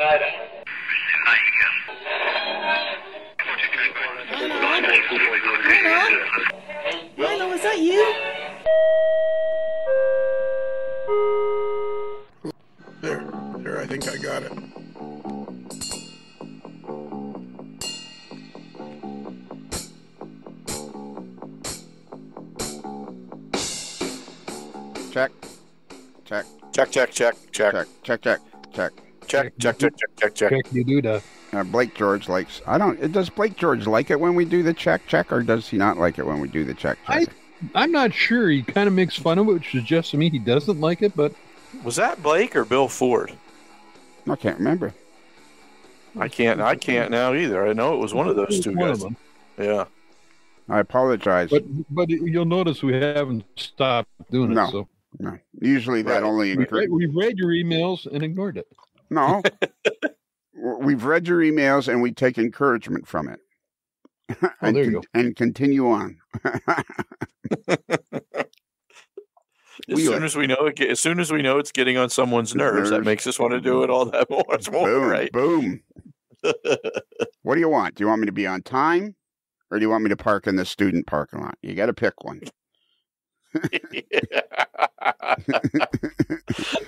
Lionel, is that you? There, I think I got it. Check. Check. You do that. Blake George likes. Does Blake George like it when we do the check, or does he not like it when we do the check? I'm not sure. He kind of makes fun of it, which suggests to me he doesn't like it. But was that Blake or Bill Ford? I can't remember. I can't now either. I know it was one of those two guys. Yeah. I apologize. But you'll notice we haven't stopped doing it. So. No. Usually that only... We've read your emails and ignored it. No. We've read your emails and we take encouragement from it. There you go. And continue on. As soon as we know it's getting on someone's nerves, that makes us want to do it all that much more. Boom, right? Boom. What do you want? Do you want me to be on time, or do you want me to park in the student parking lot? You got to pick one.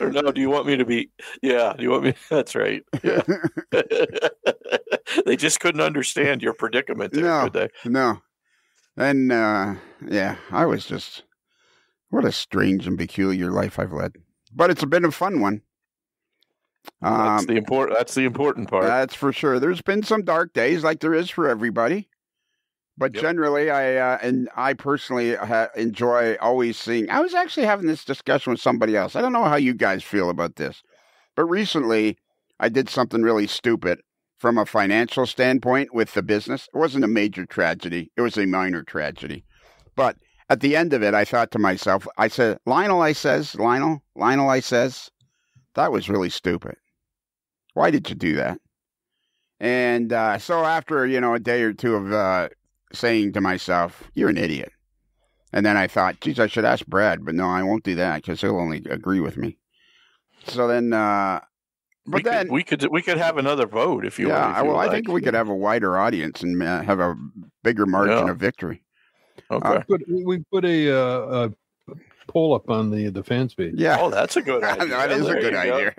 Or no, do you want me to be? Yeah, do you want me? That's right. Yeah. They just couldn't understand your predicament there, could they? No. And yeah, I was just, what a strange and peculiar life I've led. But it's been a fun one. That's the important part. That's for sure. There's been some dark days, like there is for everybody. But generally, I personally enjoy always seeing. I was actually having this discussion with somebody else. I don't know how you guys feel about this, but recently I did something really stupid from a financial standpoint with the business. It wasn't a major tragedy. It was a minor tragedy. But at the end of it, I thought to myself, I said, Lionel, I says, that was really stupid. Why did you do that? And so after, a day or two of saying to myself, you're an idiot. And then I thought, geez, I should ask Brad, but no, I won't do that because he'll only agree with me. So then, we could have another vote if you want. Yeah, well, I think we could have a wider audience and have a bigger margin of victory. Okay. We put a poll up on the fans page. Yeah. Oh, that's a good idea. That is a good idea.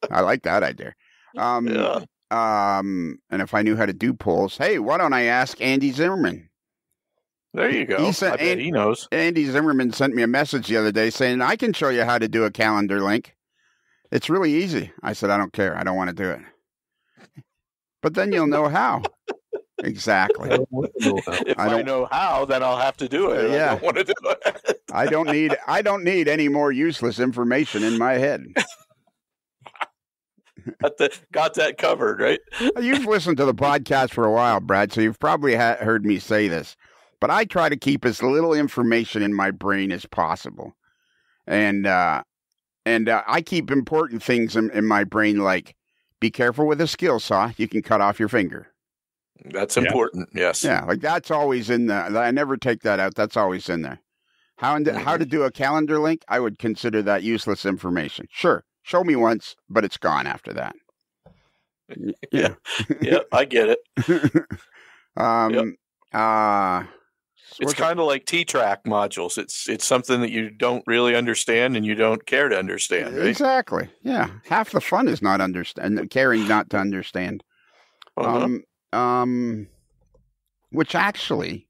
I like that idea. And if I knew how to do polls, hey, why don't I ask Andy Zimmerman? There you go. I bet he knows. Andy Zimmerman sent me a message the other day saying, I can show you how to do a calendar link. It's really easy. I said, I don't care. I don't want to do it. But then you'll know how. Exactly. If I know how, then I'll have to do it. Yeah. I don't want to do it. I don't need any more useless information in my head. Got that covered, right? You've listened to the podcast for a while, Brad, so you've probably heard me say this. But I try to keep as little information in my brain as possible. And I keep important things in my brain, like be careful with a skill saw. You can cut off your finger. That's important, yes. Yeah, like that's always in there. I never take that out. That's always in there. How to do a calendar link, I would consider that useless information. Sure, show me once, but it's gone after that. Yeah, yeah, I get it. It's kind of like T-track modules. It's something that you don't really understand and you don't care to understand, right? Exactly. Yeah, half the fun is not caring not to understand. Which actually,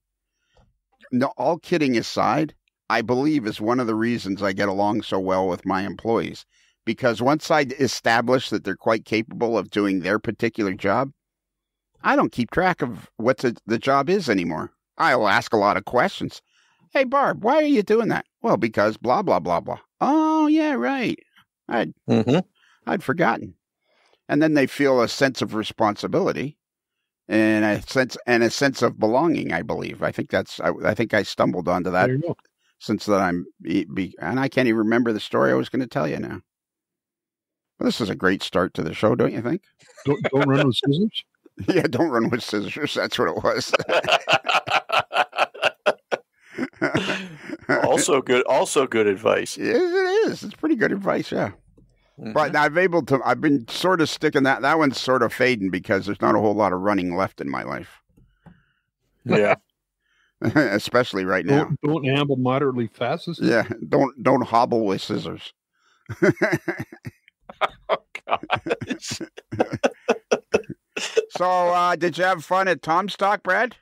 no, all kidding aside, I believe is one of the reasons I get along so well with my employees. Because once I establish that they're quite capable of doing their particular job, I don't keep track of what the job is anymore. I'll ask a lot of questions. Hey, Barb, why are you doing that? Well, because blah, blah, blah, blah. Oh, yeah, right. I'd forgotten. And then they feel a sense of responsibility and a sense of belonging, I believe. I think I stumbled onto that since that and I can't even remember the story I was going to tell you now. Well, this is a great start to the show, don't you think? Don't run with scissors? Yeah, don't run with scissors. That's what it was. Also good advice. It is. It's pretty good advice, yeah. But I've been sort of sticking that one's sort of fading because there's not a whole lot of running left in my life. Yeah. Especially right now. Don't amble moderately fast. Yeah. Don't hobble with scissors. Oh, gosh. So, did you have fun at Tomstock, Brad?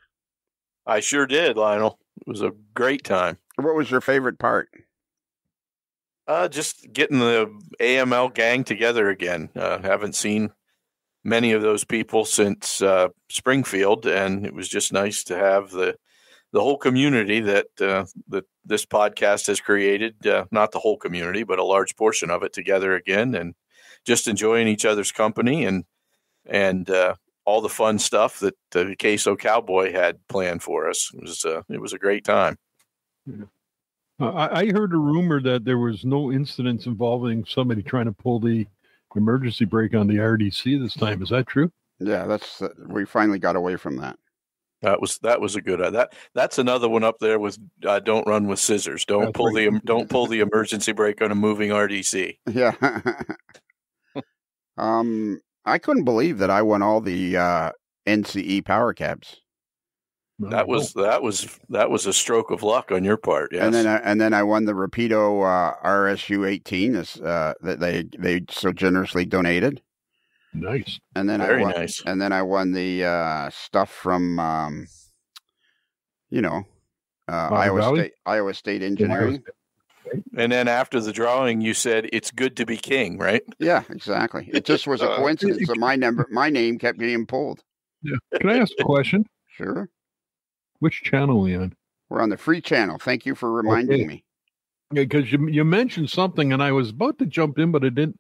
I sure did, Lionel. It was a great time. What was your favorite part? Just getting the AML gang together again. Haven't seen many of those people since Springfield, and it was just nice to have the whole community that this podcast has created. Not the whole community, but a large portion of it together again, and just enjoying each other's company and all the fun stuff that the Queso Cowboy had planned for us. It was a great time. Yeah. I heard a rumor that there was no incidents involving somebody trying to pull the emergency brake on the RDC this time. Is that true? Yeah, we finally got away from that. That was a good. That's another one up there with don't run with scissors. Don't pull the emergency brake on a moving RDC. Yeah. I couldn't believe that I won all the NCE power cabs. That was a stroke of luck on your part. Yes. And then I won the Rapido RSU 18 that they so generously donated. Nice. And then nice. And then I won the stuff from Iowa State Engineering. And then after the drawing, you said it's good to be king, right? Yeah, exactly. It just was a coincidence that my name kept getting pulled. Yeah. Can I ask a question? Sure. Which channel are we on? We're on the free channel. Thank you for reminding me. Yeah, because you mentioned something, and I was about to jump in, but I didn't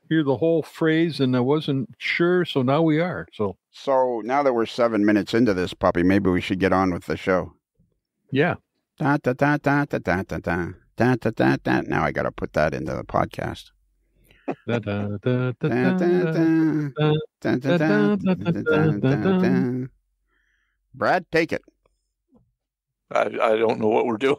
hear the whole phrase, and I wasn't sure. So now we are. So now that we're 7 minutes into this puppy, maybe we should get on with the show. Yeah. Da da da da da da da da da da da da. Now I got to put that into the podcast. Da da da da da da. Brad, take it. I don't know what we're doing.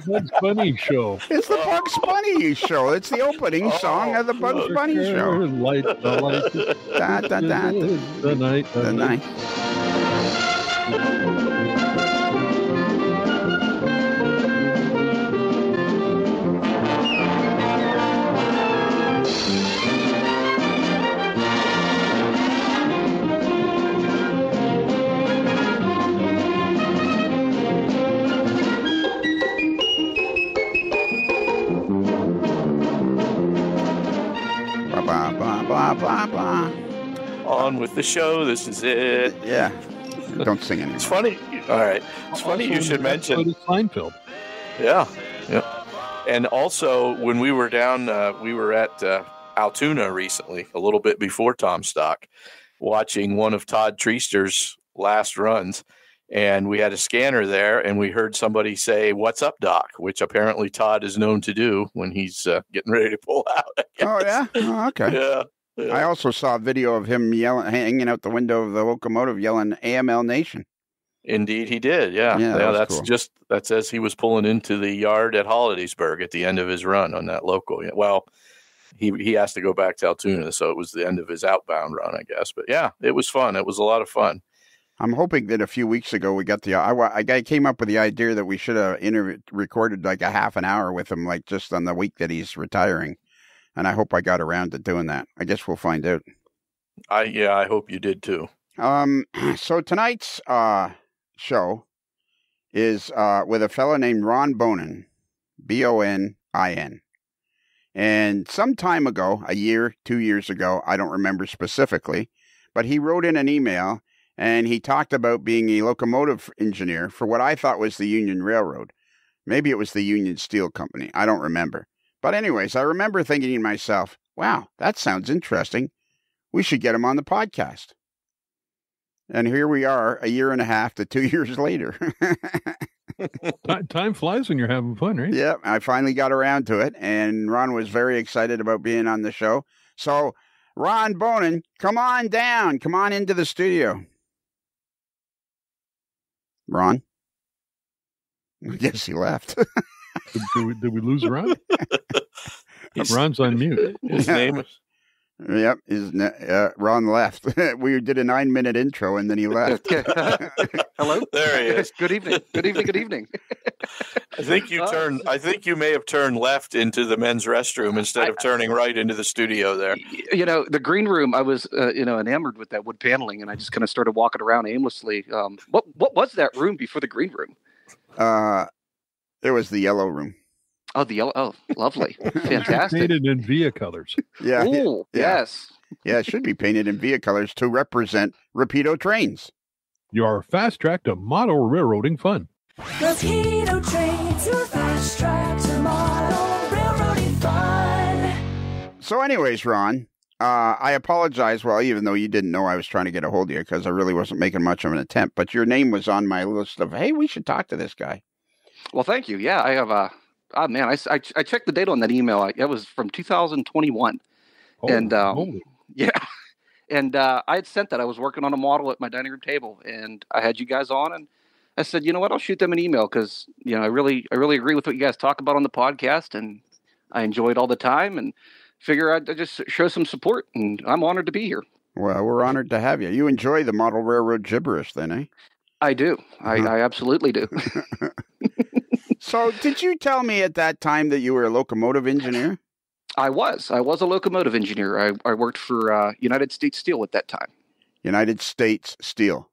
Bugs Bunny show. It's the Bugs Bunny show. It's the opening song of the Bugs Bunny show. Light the light. Da, da, da, the night. The night. Blah, blah, blah. On with the show. This is it. Yeah. Don't sing anymore. It's funny. All right. It's funny you should mention Seinfeld. Yeah. Yeah. And also, when we were down, we were at Altoona recently, a little bit before Tomstock, watching one of Todd Treaster's last runs. And we had a scanner there, and we heard somebody say, "What's up, Doc?" which apparently Todd is known to do when he's getting ready to pull out. Oh, yeah? Oh, okay. Yeah. I also saw a video of him hanging out the window of the locomotive yelling AML Nation. Indeed, he did. Yeah. That's cool. That's as he was pulling into the yard at Hollidaysburg at the end of his run on that local. Well, he has to go back to Altoona, so it was the end of his outbound run, I guess. But yeah, it was fun. It was a lot of fun. I'm hoping that a few weeks ago we got I came up with the idea that we should have recorded like a half an hour with him, like just on the week that he's retiring. And I hope I got around to doing that. I guess we'll find out. I hope you did too. So tonight's show is with a fellow named Ron Bohin, Bonin. And some time ago, 2 years ago, I don't remember specifically, but he wrote in an email and he talked about being a locomotive engineer for what I thought was the Union Railroad. Maybe it was the Union Steel Company. I don't remember. But anyways, I remember thinking to myself, wow, that sounds interesting. We should get him on the podcast. And here we are 1.5 to 2 years later. Time flies when you're having fun, right? Yeah, I finally got around to it. And Ron was very excited about being on the show. So, Ron Bohin, come on down. Come on into the studio. Ron? I guess he left. Did we lose Ron? Ron's on mute. His name is... Yep, Ron left. We did a 9-minute intro, and then he left. Hello. There he is. Good evening. Good evening. Good evening. I think you may have turned left into the men's restroom instead of turning right into the studio there. The green room, I was, enamored with that wood paneling, and I just kind of started walking around aimlessly. What was that room before the green room? It was the yellow room. Oh, the yellow. Oh, lovely. Fantastic. Painted in Via colors. Yeah. Ooh, yeah. Yes. Yeah, it should be painted in Via colors to represent Rapido trains. You are fast track to model railroading fun. Rapido trains, your fast track to model railroading fun. So anyways, Ron, I apologize. Well, even though you didn't know I was trying to get a hold of you because I really wasn't making much of an attempt, but your name was on my list of, hey, we should talk to this guy. Well, thank you. Yeah, I have I checked the date on that email. It was from 2021. Oh, And holy. yeah, and I had sent that. I was working on a model at my dining room table, and I had you guys on, and I said, you know what, I'll shoot them an email because I really agree with what you guys talk about on the podcast, and I enjoy it all the time, and figure I'd just show some support, and I'm honored to be here. Well, we're honored to have you. You enjoy the model railroad gibberish, then, eh? I do. I absolutely do. So, did you tell me at that time that you were a locomotive engineer? I was a locomotive engineer. I worked for United States Steel at that time. United States Steel.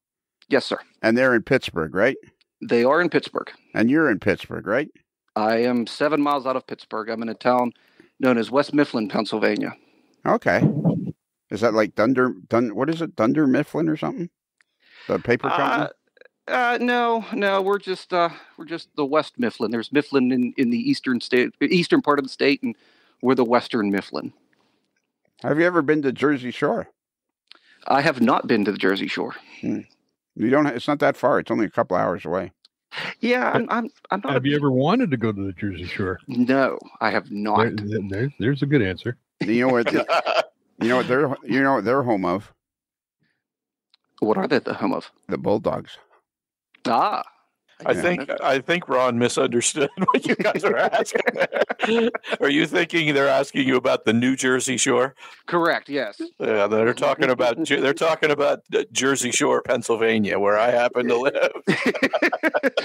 Yes, sir. And they're in Pittsburgh, right? They are in Pittsburgh. And you're in Pittsburgh, right? I am 7 miles out of Pittsburgh. I'm in a town known as West Mifflin, Pennsylvania. Okay. Is that like what is it? Dunder Mifflin or something? The paper company? No, we're just the West Mifflin. There's Mifflin in the eastern part of the state, and we're the Western Mifflin. Have you ever been to Jersey Shore? I have not been to the Jersey Shore. You don't. It's not that far. It's only a couple hours away. Yeah, I'm not. Have you ever wanted to go to the Jersey Shore? No, I have not. There's a good answer. You know what they're home of? What are they the home of? The Bulldogs. Ah. I think Ron misunderstood what you guys are asking. Are you thinking they're asking you about the New Jersey Shore? Correct. Yes. Yeah, they're talking about Jersey Shore, Pennsylvania, where I happen to live.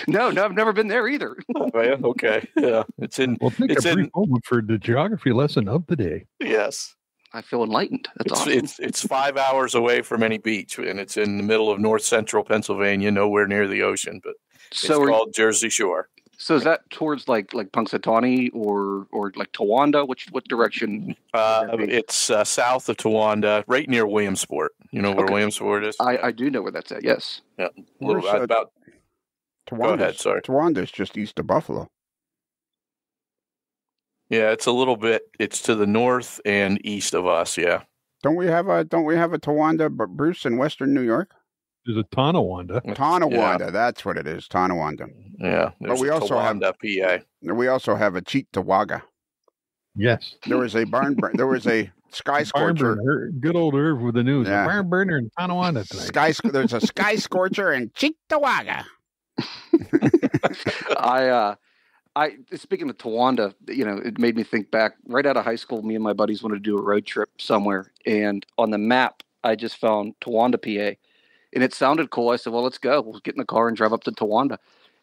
No, I've never been there either. Oh, yeah, okay. Yeah, it's in. Well, take a brief moment for the geography lesson of the day. Yes. I feel enlightened. That's awesome. It's 5 hours away from any beach, and it's in the middle of north central Pennsylvania, nowhere near the ocean, but it's called Jersey Shore. So is that towards like Punxsutawney or like Towanda? What direction? It's south of Towanda, right near Williamsport. You know where Williamsport is? I do know where that's at. Yes. Yeah, a little bit about. Go ahead. Sorry. Towanda's just east of Buffalo. Yeah, it's a little bit. It's to the north and east of us. Yeah. Don't we have a Towanda, Bruce, in Western New York? There's a Tonawanda. Tonawanda, that's what it is. Tonawanda. Yeah, but we also have PA. We also have a Cheektowaga. Yes. There was a there was a sky scorcher. Good old Irv with the news. Yeah. A barn burner in Tonawanda tonight. There's a sky scorcher in Cheektowaga. I speaking of Towanda, it made me think back. Right out of high school, me and my buddies wanted to do a road trip somewhere, and on the map, I just found Towanda, PA, and it sounded cool. I said, "Well, let's go. We'll get in the car and drive up to Towanda."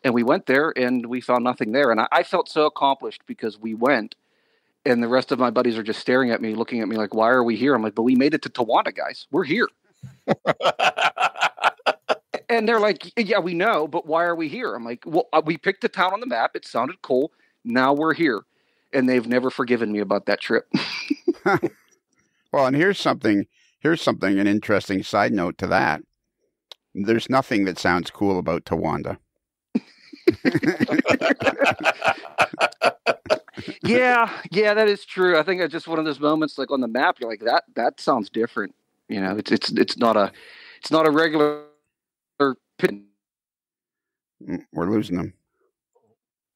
And we went there, and we found nothing there. And I felt so accomplished because we went, and the rest of my buddies are just staring at me, looking at me like, "Why are we here?" I'm like, "But we made it to Towanda, guys. We're here." And they're like, "Yeah, we know, but why are we here?" I'm like, "Well, we picked a town on the map. It sounded cool. Now we're here." And they've never forgiven me about that trip. Well, and here's something, an interesting side note to that. There's nothing that sounds cool about Towanda. Yeah, that is true. I think it's just one of those moments, like on the map, you're like, that sounds different. It's not a regular pin. We're losing them.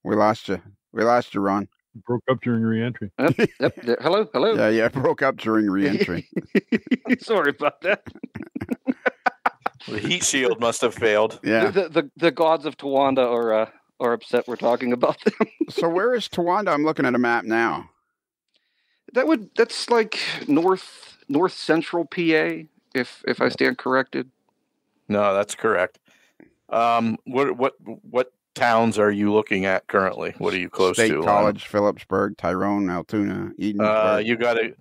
We lost you, Ron. Broke up during re-entry. Yep. Hello. Yeah, broke up during re-entry. Sorry about that. The heat shield must have failed. Yeah. The gods of Towanda are upset we're talking about them. So where is Towanda? I'm looking at a map now. That's like north central PA, if I stand corrected. No, that's correct. What towns are you looking at currently? What are you close State to? College, Phillipsburg, Tyrone, Altoona, Edensburg.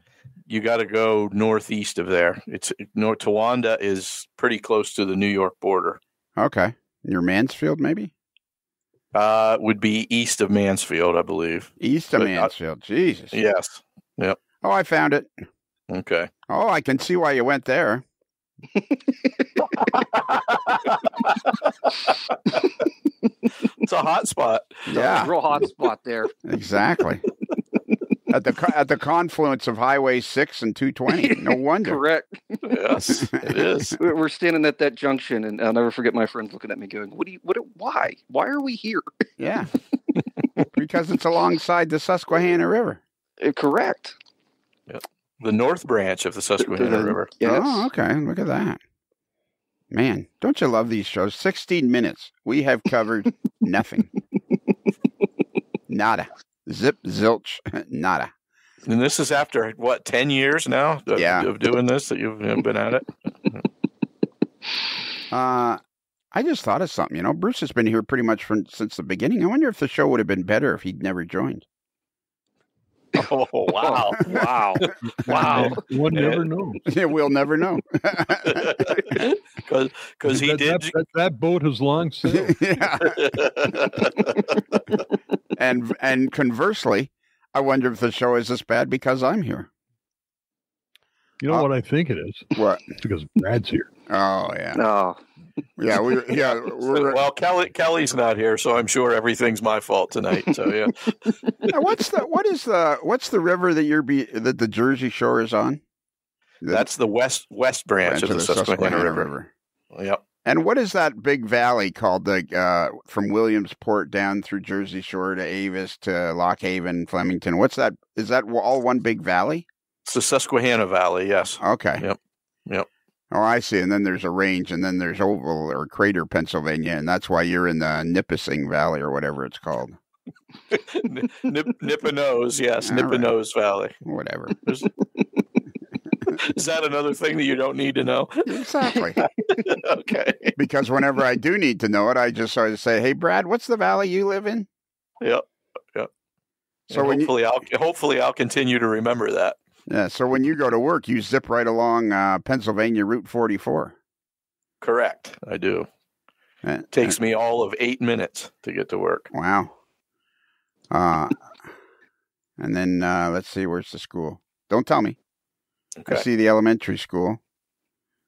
You gotta go northeast of there. It's Towanda is pretty close to the New York border. Okay. Near Mansfield, maybe? Would be east of Mansfield, I believe. East of Mansfield. Jesus. Yes. Yep. Oh, I found it. Okay. Oh, I can see why you went there. It's a hot spot. Yeah. Real hot spot there. Exactly. At the confluence of Highway 6 and 220. No wonder. Correct. Yes, it is. We're standing at that junction, and I'll never forget my friends looking at me going, why are we here? Yeah. Because it's alongside the Susquehanna River. Correct. Yep. The North Branch of the Susquehanna River. Yes. Oh, okay. Look at that. Man, don't you love these shows? 16 minutes. We have covered nothing. Nada. Zip, zilch, nada. And this is after, 10 years now of doing this that you've been at it? I just thought of something. Bruce has been here pretty much since the beginning. I wonder if the show would have been better if he'd never joined. Oh, wow. Wow. One never knows. Yeah, we'll never know. Because he did. That boat has long sailed. Yeah. And conversely, I wonder if the show is as bad because I'm here. You know what I think it is? What? It's because Brad's here. Oh, yeah. No. Yeah, well, Kelly's not here, so I'm sure everything's my fault tonight. So yeah. Now, what's the river that the Jersey Shore is on? That's the west branch of the Susquehanna River. Yep. And what is that big valley called? From Williamsport down through Jersey Shore to Avis to Lock Haven, Flemington. What's that? Is that all one big valley? It's the Susquehanna Valley. Yes. Okay. Yep. Oh, I see. And then there's a range, and then there's Oval or Crater, Pennsylvania, and that's why you're in the Nipissing Valley or whatever it's called. Nipponose, yes, Nipponose Valley. Whatever. Is that another thing that you don't need to know? Exactly. Okay. Because whenever I do need to know it, I just sort of say, "Hey, Brad, what's the valley you live in?" Yep. So hopefully I'll continue to remember that. Yeah, so when you go to work, you zip right along Pennsylvania Route 44. Correct, I do. It takes me all of 8 minutes to get to work. Wow. And then let's see, where's the school? Don't tell me. Okay. I see the elementary school.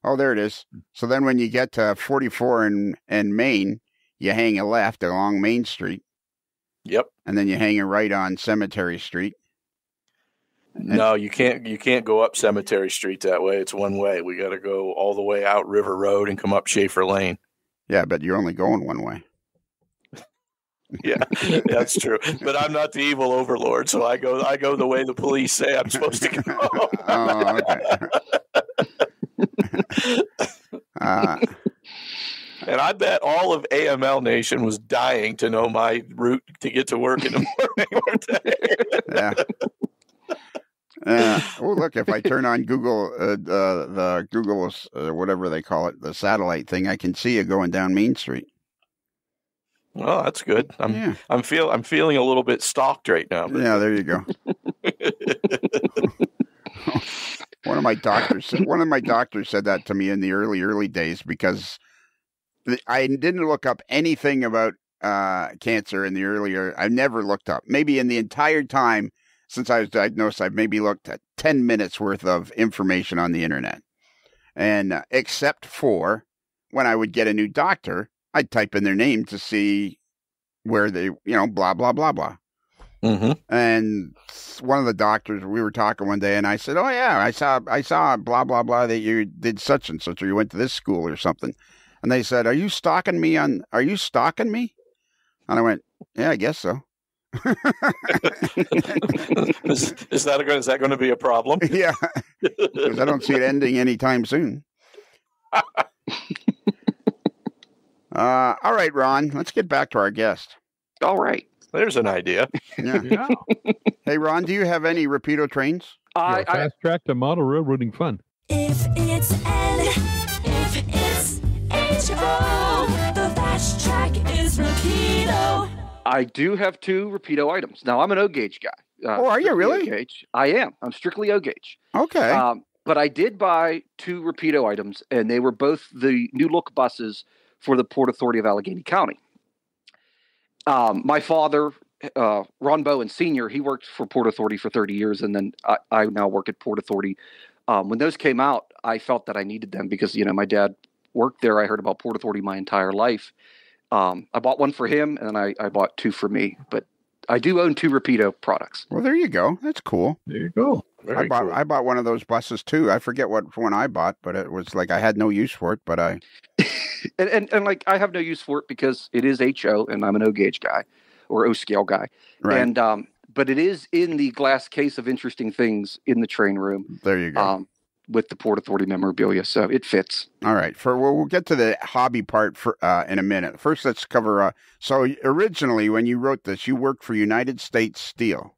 Oh, there it is. So then when you get to 44 and Main, you hang a left along Main Street. Yep. And then you hang a right on Cemetery Street. No, you can't go up Cemetery Street that way. It's one way. We got to go all the way out River Road and come up Schaefer Lane. Yeah, but you're only going one way. Yeah, that's true. But I'm not the evil overlord, so I go the way the police say I'm supposed to go. Oh, okay. And I bet all of AML Nation was dying to know my route to get to work in the morning, weren't they? Yeah. Oh, look, if I turn on Google, the Google, whatever they call it, the satellite thing, I can see you going down Main Street. Well, that's good. I'm feeling a little bit stalked right now. Yeah, there you go. One of my doctors said that to me in the early days because I didn't look up anything about cancer in the earlier. I never looked up. Maybe in the entire time since I was diagnosed, I've maybe looked at 10 minutes worth of information on the internet. And except for when I would get a new doctor, I'd type in their name to see where they, blah, blah, blah, blah. Mm-hmm. And one of the doctors, we were talking one day, and I said, "Oh yeah, I saw blah, blah, blah that you did such and such, or you went to this school or something." And they said, are you stalking me? And I went, "Yeah, I guess so." Is that going to be a problem? Yeah, because I don't see it ending anytime soon. All right, Ron, let's get back to our guest. All right. there's an idea. Yeah. Yeah. Hey, Ron, do you have any Rapido trains? I Fast track to model railroading fun. If it's N, if it's H-O, the fast track is Rapido. I do have 2 Rapido items. Now, I'm an O gauge guy. Oh, are you Strictly really? O-gauge. I am. I'm strictly O gauge. Okay. But I did buy 2 Rapido items, and they were both the new look buses for the Port Authority of Allegheny County. My father, Ron Bohin Sr., he worked for Port Authority for 30 years, and then I now work at Port Authority. When those came out, I felt that I needed them because, my dad worked there. I heard about Port Authority my entire life. I bought one for him, and then I bought 2 for me. But I do own 2 Rapido products. Well, there you go. That's cool. There you go. Very I cool. bought one of those buses too. I forget what one I bought, but it was like I had no use for it. But I and like I have no use for it because it is HO, and I'm an O gauge guy or O scale guy. right. And but it is in the glass case of interesting things in the train room. There you go. With the Port Authority memorabilia, so it fits. All right. We'll get to the hobby part in a minute. First, let's cover. So originally, when you wrote this, you worked for United States Steel.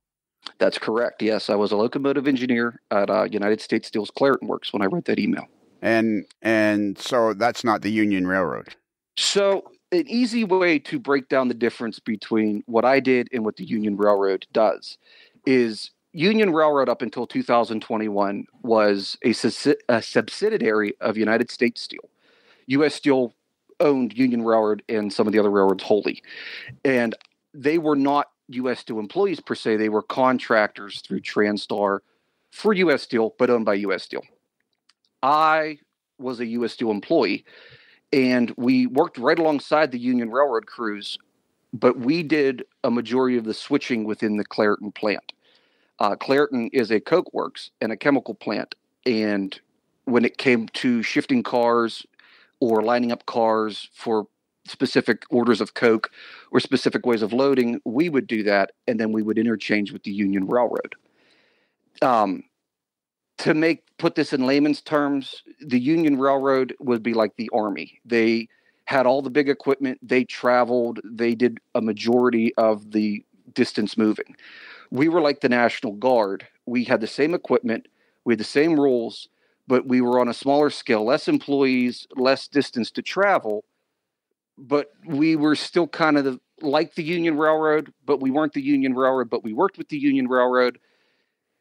That's correct. Yes, I was a locomotive engineer at United States Steel's Clairton Works when I wrote that email. And so that's not the Union Railroad. So an easy way to break down the difference between what I did and what the Union Railroad does is Union Railroad up until 2021 was a subsidiary of United States Steel. U.S. Steel owned Union Railroad and some of the other railroads wholly. And they were not U.S. Steel employees per se. They were contractors through Transtar for U.S. Steel, but owned by U.S. Steel. I was a U.S. Steel employee, and we worked right alongside the Union Railroad crews, but we did a majority of the switching within the Clairton plant. Clairton is a coke works and a chemical plant, and when it came to shifting cars or lining up cars for specific orders of coke or specific ways of loading, we would do that, and then we would interchange with the Union Railroad. To put this in layman's terms, the Union Railroad would be like the Army. They had all the big equipment. They traveled. They did a majority of the distance moving. We were like the National Guard. We had the same equipment. We had the same rules, but we were on a smaller scale, less employees, less distance to travel. But we were still kind of like the Union Railroad, but we weren't the Union Railroad, but we worked with the Union Railroad.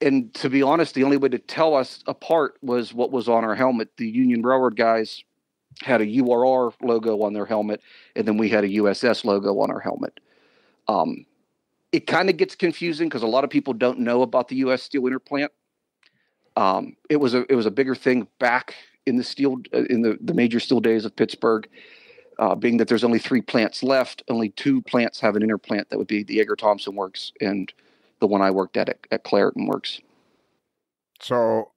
And to be honest, the only way to tell us apart was what was on our helmet. The Union Railroad guys had a URR logo on their helmet, and then we had a USS logo on our helmet. It kind of gets confusing because a lot of people don't know about the U.S. Steel Interplant. It was a bigger thing back in the steel in the major steel days of Pittsburgh. Being that there's only 3 plants left, only 2 plants have an interplant. That would be the Edgar Thompson Works and the one I worked at Clairton Works. So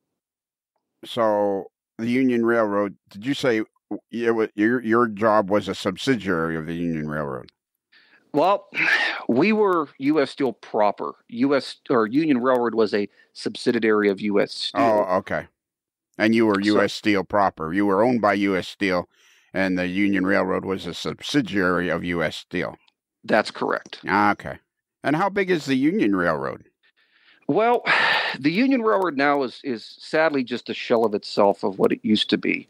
the Union Railroad, did you say your job was a subsidiary of the Union Railroad? Well, we were U.S. Steel proper. Union Railroad was a subsidiary of U.S. Steel. Oh, okay. And you were U.S. Steel proper. You were owned by U.S. Steel, and the Union Railroad was a subsidiary of U.S. Steel. That's correct. Okay. And how big is the Union Railroad? Well, the Union Railroad now is sadly just a shell of itself of what it used to be.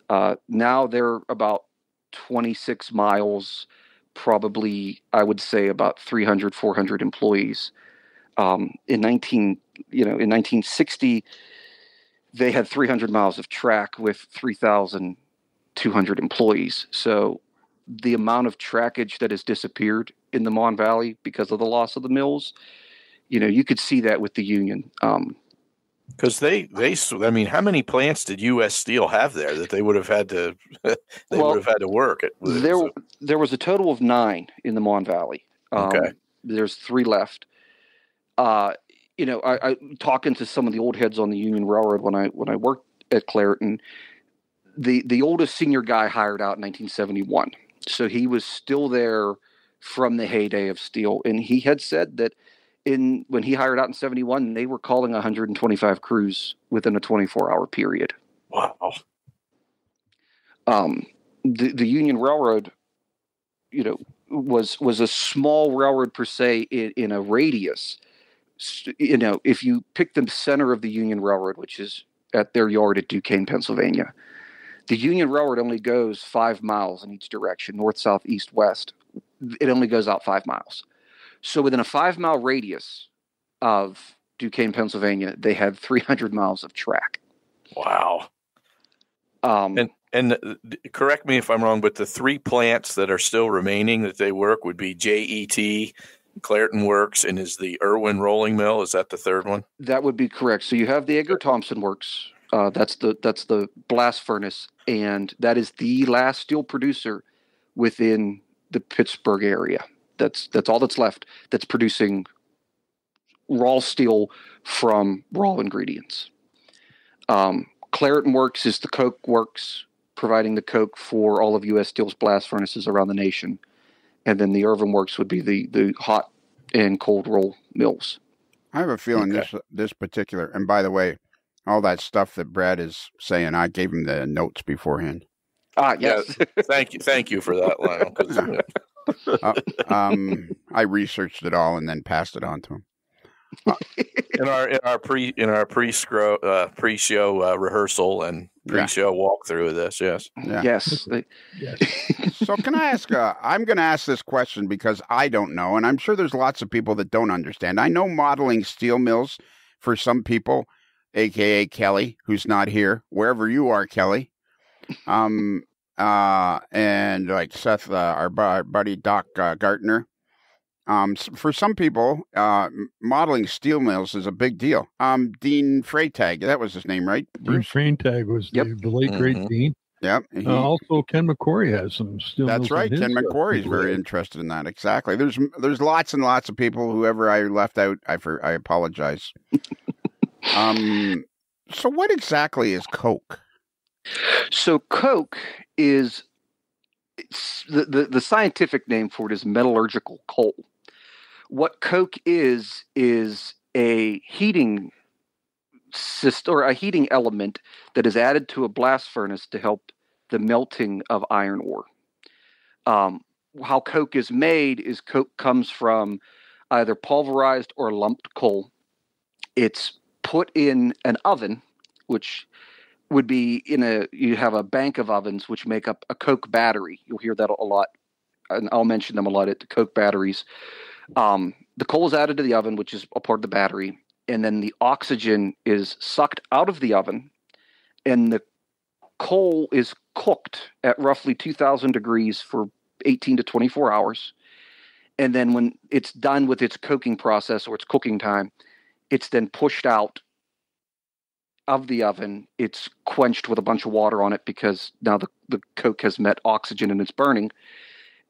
Now they're about 26 miles, probably, I would say, about 300, 400 employees. In 1960, they had 300 miles of track with 3,200 employees. So the amount of trackage that has disappeared in the Mon Valley because of the loss of the mills, you could see that with the Union. Because I mean, how many plants did U.S. Steel have there that they would have had to would have had to work at? There was a total of 9 in the Mon Valley. Okay. There's 3 left. I talking to some of the old heads on the Union Railroad when I worked at Clairton, the oldest senior guy hired out in 1971. So he was still there from the heyday of steel. And he had said that when he hired out in 71, they were calling 125 crews within a 24-hour period. Wow. The Union Railroad, was a small railroad per se in a radius. If you pick the center of the Union Railroad, which is at their yard at Duquesne, Pennsylvania, the Union Railroad only goes 5 miles in each direction, north, south, east, west. It only goes out 5 miles. So within a 5-mile radius of Duquesne, Pennsylvania, they had 300 miles of track. Wow. And correct me if I'm wrong, but the 3 plants that are still remaining that they work would be JET, Clairton Works, and is the Irwin Rolling Mill. Is that the third one? That would be correct. So you have the Edgar Thompson Works. That's the blast furnace, and that is the last steel producer within the Pittsburgh area. That's all that's left. That's producing raw steel from raw ingredients. Clairton Works is the coke works, providing the coke for all of U.S. Steel's blast furnaces around the nation. And then the Irvin Works would be the hot and cold roll mills. I have a feeling this particular, and by the way, all that stuff that Brad is saying, I gave him the notes beforehand. Yes. Yeah, thank you for that, Lionel. I researched it all and then passed it on to him. in our pre-show rehearsal and pre-show walkthrough of this, yes. Yeah. Yes. So can I ask, I'm going to ask this question because I don't know, and I'm sure there's lots of people that don't understand. I know modeling steel mills for some people, a.k.a. Kelly, who's not here, wherever you are, Kelly, and like Seth, our buddy Doc Gartner. For some people, modeling steel mills is a big deal. Dean Freytag, that was his name, right? Dean Freytag was the late great Dean. Yep. Also, Ken McQuarrie has some steel mills. That's right. Ken McQuarrie is very interested in that. Exactly. There's lots and lots of people. Whoever I left out, I apologize. So what exactly is coke? So coke is the scientific name for it is metallurgical coal. What coke is a heating system or a heating element that is added to a blast furnace to help the melting of iron ore. How coke is made is coke comes from either pulverized or lumped coal. It's put in an oven, which would be you have a bank of ovens which make up a coke battery. You'll hear that a lot, and I'll mention them a lot at the coke batteries. The coal is added to the oven, which is a part of the battery, and then the oxygen is sucked out of the oven, and the coal is cooked at roughly 2,000 degrees for 18 to 24 hours. And then when it's done with its coking process or its cooking time, it's then pushed out of the oven. It's quenched with a bunch of water on it because now the coke has met oxygen and it's burning.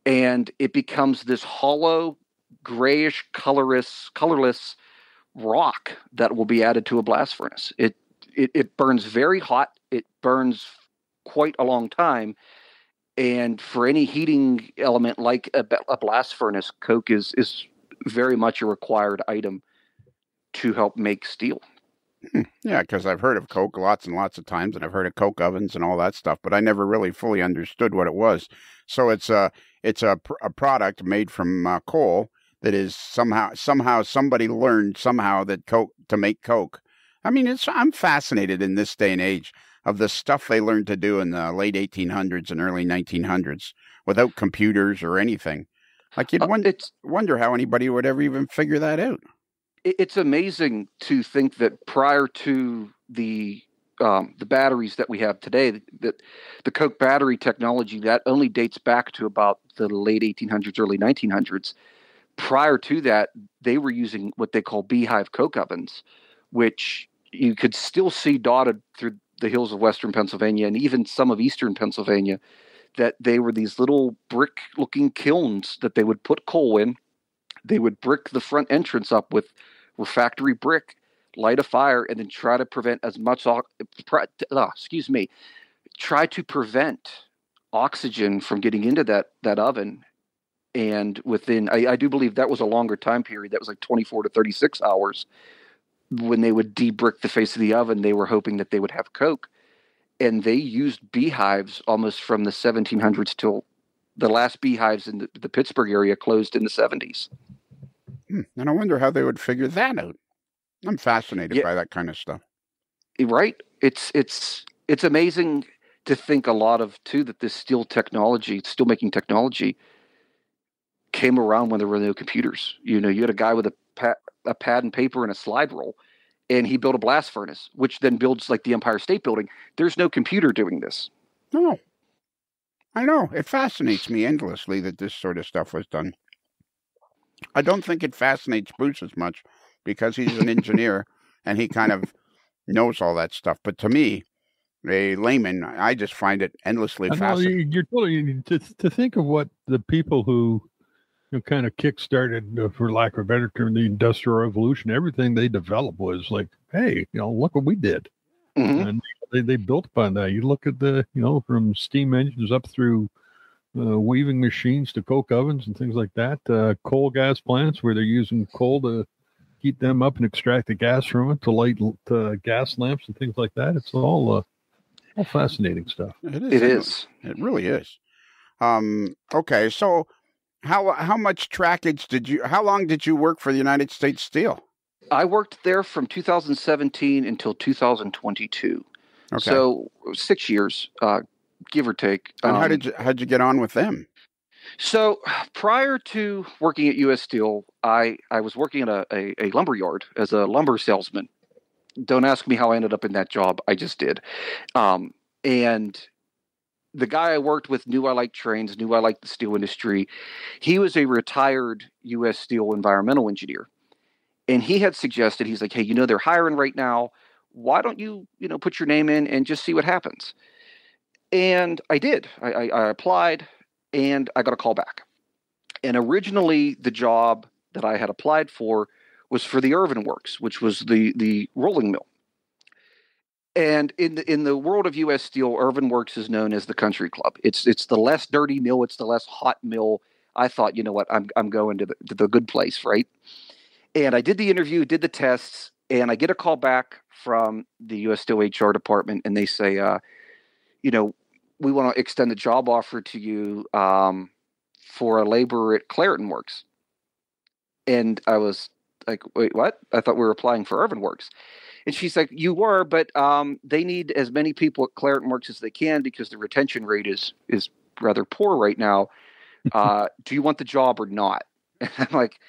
And it becomes this hollow, grayish, colorless rock that will be added to a blast furnace. It burns very hot. It burns quite a long time. And for any heating element like a blast furnace, coke is very much a required item to help make steel. Yeah, because I've heard of coke lots and lots of times, and I've heard of coke ovens and all that stuff, but I never really fully understood what it was. So it's a product made from coal that is somehow somebody learned somehow that coke to make coke. I mean, I'm fascinated in this day and age of the stuff they learned to do in the late 1800s and early 1900s without computers or anything. Like you'd wonder how anybody would ever even figure that out. It's amazing to think that prior to the batteries that we have today, that the coke battery technology that only dates back to about the late 1800s, early 1900s. Prior to that, they were using what they call beehive coke ovens, which you could still see dotted through the hills of western Pennsylvania and even some of eastern Pennsylvania, that they were these little brick-looking kilns that they would put coal in. They would brick the front entrance up with refractory brick, light a fire, and then try to prevent as much try to prevent oxygen from getting into that oven. And within, I do believe that was a longer time period. That was like 24 to 36 hours. When they would de-brick the face of the oven, they were hoping that they would have coke. And they used beehives almost from the 1700s till the last beehives in the Pittsburgh area closed in the 70s. And I wonder how they would figure that out. I'm fascinated by that kind of stuff. Right? It's amazing to think a lot of too that this steel making technology came around when there were no computers. You had a guy with a pad and paper and a slide rule, and he built a blast furnace, which then builds like the Empire State Building. There's no computer doing this. No. I know. It fascinates me endlessly that this sort of stuff was done. I don't think it fascinates Bruce as much because he's an engineer and he kind of knows all that stuff. But to me, a layman, I just find it endlessly fascinating. You're totally to think of what the people who kind of kick-started, for lack of a better term, the Industrial Revolution. Everything they developed was like, hey, look what we did. And they built upon that. You look at from steam engines up through weaving machines to coke ovens and things like that. Coal gas plants where they're using coal to heat them up and extract the gas from it to light gas lamps and things like that. It's all fascinating stuff. It is. It really is. Okay, so how much trackage how long did you work for the United States Steel? I worked there from 2017 until 2022. Okay. So 6 years, give or take. And how'd you get on with them? So prior to working at U.S. Steel, I was working at a lumber yard as a lumber salesman. Don't ask me how I ended up in that job. I just did. And the guy I worked with knew I liked trains, knew I liked the steel industry. He was a retired U.S. Steel environmental engineer. And he had suggested, he's like, hey, they're hiring right now. Why don't you, put your name in and just see what happens? And I did. I applied and I got a call back. And originally the job that I had applied for was for the Irvin Works, which was the rolling mill. And in the world of U.S. Steel, Irvin Works is known as the country club. It's the less dirty mill. It's the less hot mill. I thought, I'm going to the good place, right? And I did the interview, did the tests, and I get a call back from the U.S. Steel HR department, and they say, we want to extend the job offer to you for a laborer at Clairton Works. And I was like, wait, what? I thought we were applying for Irvin Works. And she's like, you were, but they need as many people at Clairton Works as they can because the retention rate is rather poor right now. Do you want the job or not? And I'm like,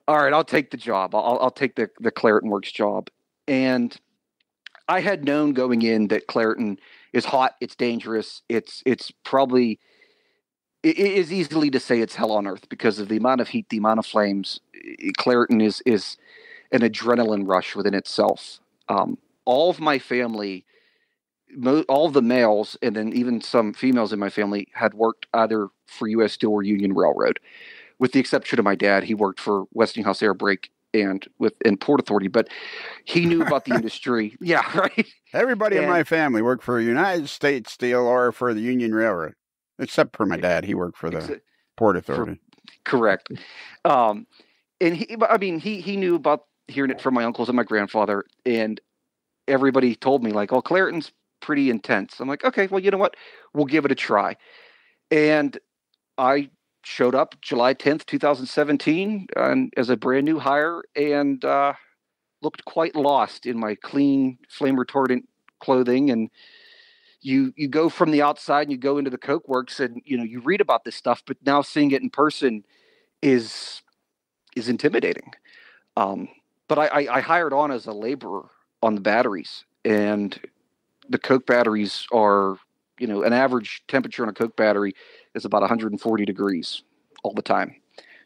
all right, I'll take the job. I'll take the Clairton Works job. And I had known going in that Clairton is hot. It's dangerous. It's probably, it is easily to say it's hell on earth because of the amount of heat, the amount of flames. Clairton is an adrenaline rush within itself. All of my family, all of the males, and then even some females in my family had worked either for U.S. Steel or Union Railroad. With the exception of my dad, he worked for Westinghouse Air Brake and Port Authority, but he knew about the industry. Yeah, right. Everybody in my family worked for United States Steel or for the Union Railroad, except for my dad. He worked for the Port Authority. Correct. And he knew about hearing it from my uncles and my grandfather, and everybody told me like, "Oh, Clairton's pretty intense." I'm like, "Okay, well, you know what? We'll give it a try." And I showed up July 10th, 2017, as a brand new hire, and looked quite lost in my clean, flame retardant clothing. And you go from the outside and you go into the coke works, and you read about this stuff, but now seeing it in person is intimidating. But I hired on as a laborer on the batteries, and the coke batteries are, an average temperature on a coke battery is about 140 degrees all the time.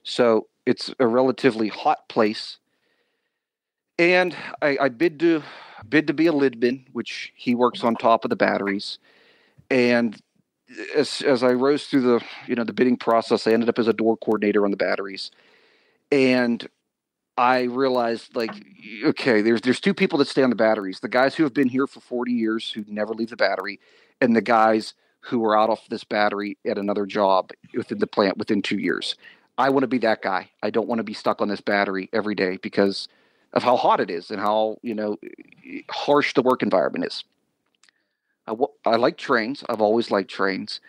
So it's a relatively hot place. And I bid to be a lidman, which he works on top of the batteries. And as I rose through the bidding process, I ended up as a door coordinator on the batteries. And I realized, like, okay, there's two people that stay on the batteries: the guys who have been here for 40 years who never leave the battery, and the guys who are out of this battery at another job within the plant within 2 years. I want to be that guy. I don't want to be stuck on this battery every day because of how hot it is and how harsh the work environment is. I like trains. I've always liked trains.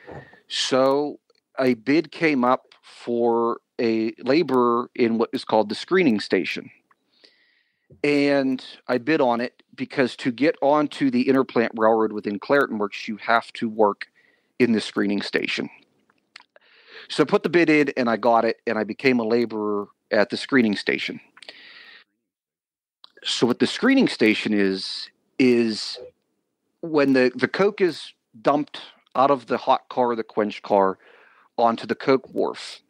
So a bid came up for a laborer in what is called the screening station. And I bid on it because to get onto the interplant railroad within Clairton Works, you have to work in the screening station. So I put the bid in and I got it, and I became a laborer at the screening station. So what the screening station is when the coke is dumped out of the hot car or the quench car onto the coke wharf.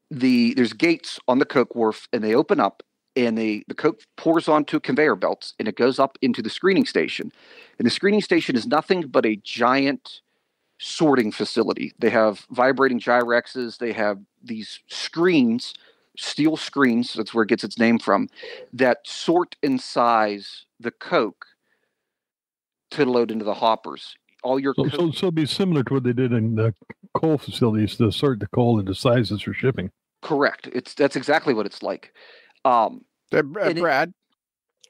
There's gates on the coke wharf, and they open up, and the coke pours onto conveyor belts, and it goes up into the screening station. And the screening station is nothing but a giant sorting facility. They have vibrating gyrexes. They have these screens, steel screens, that's where it gets its name from, that sort and size the coke to load into the hoppers. All your so it'd be similar to what they did in the coal facilities to sort the coal into sizes for shipping. Correct. That's exactly what it's like. Brad,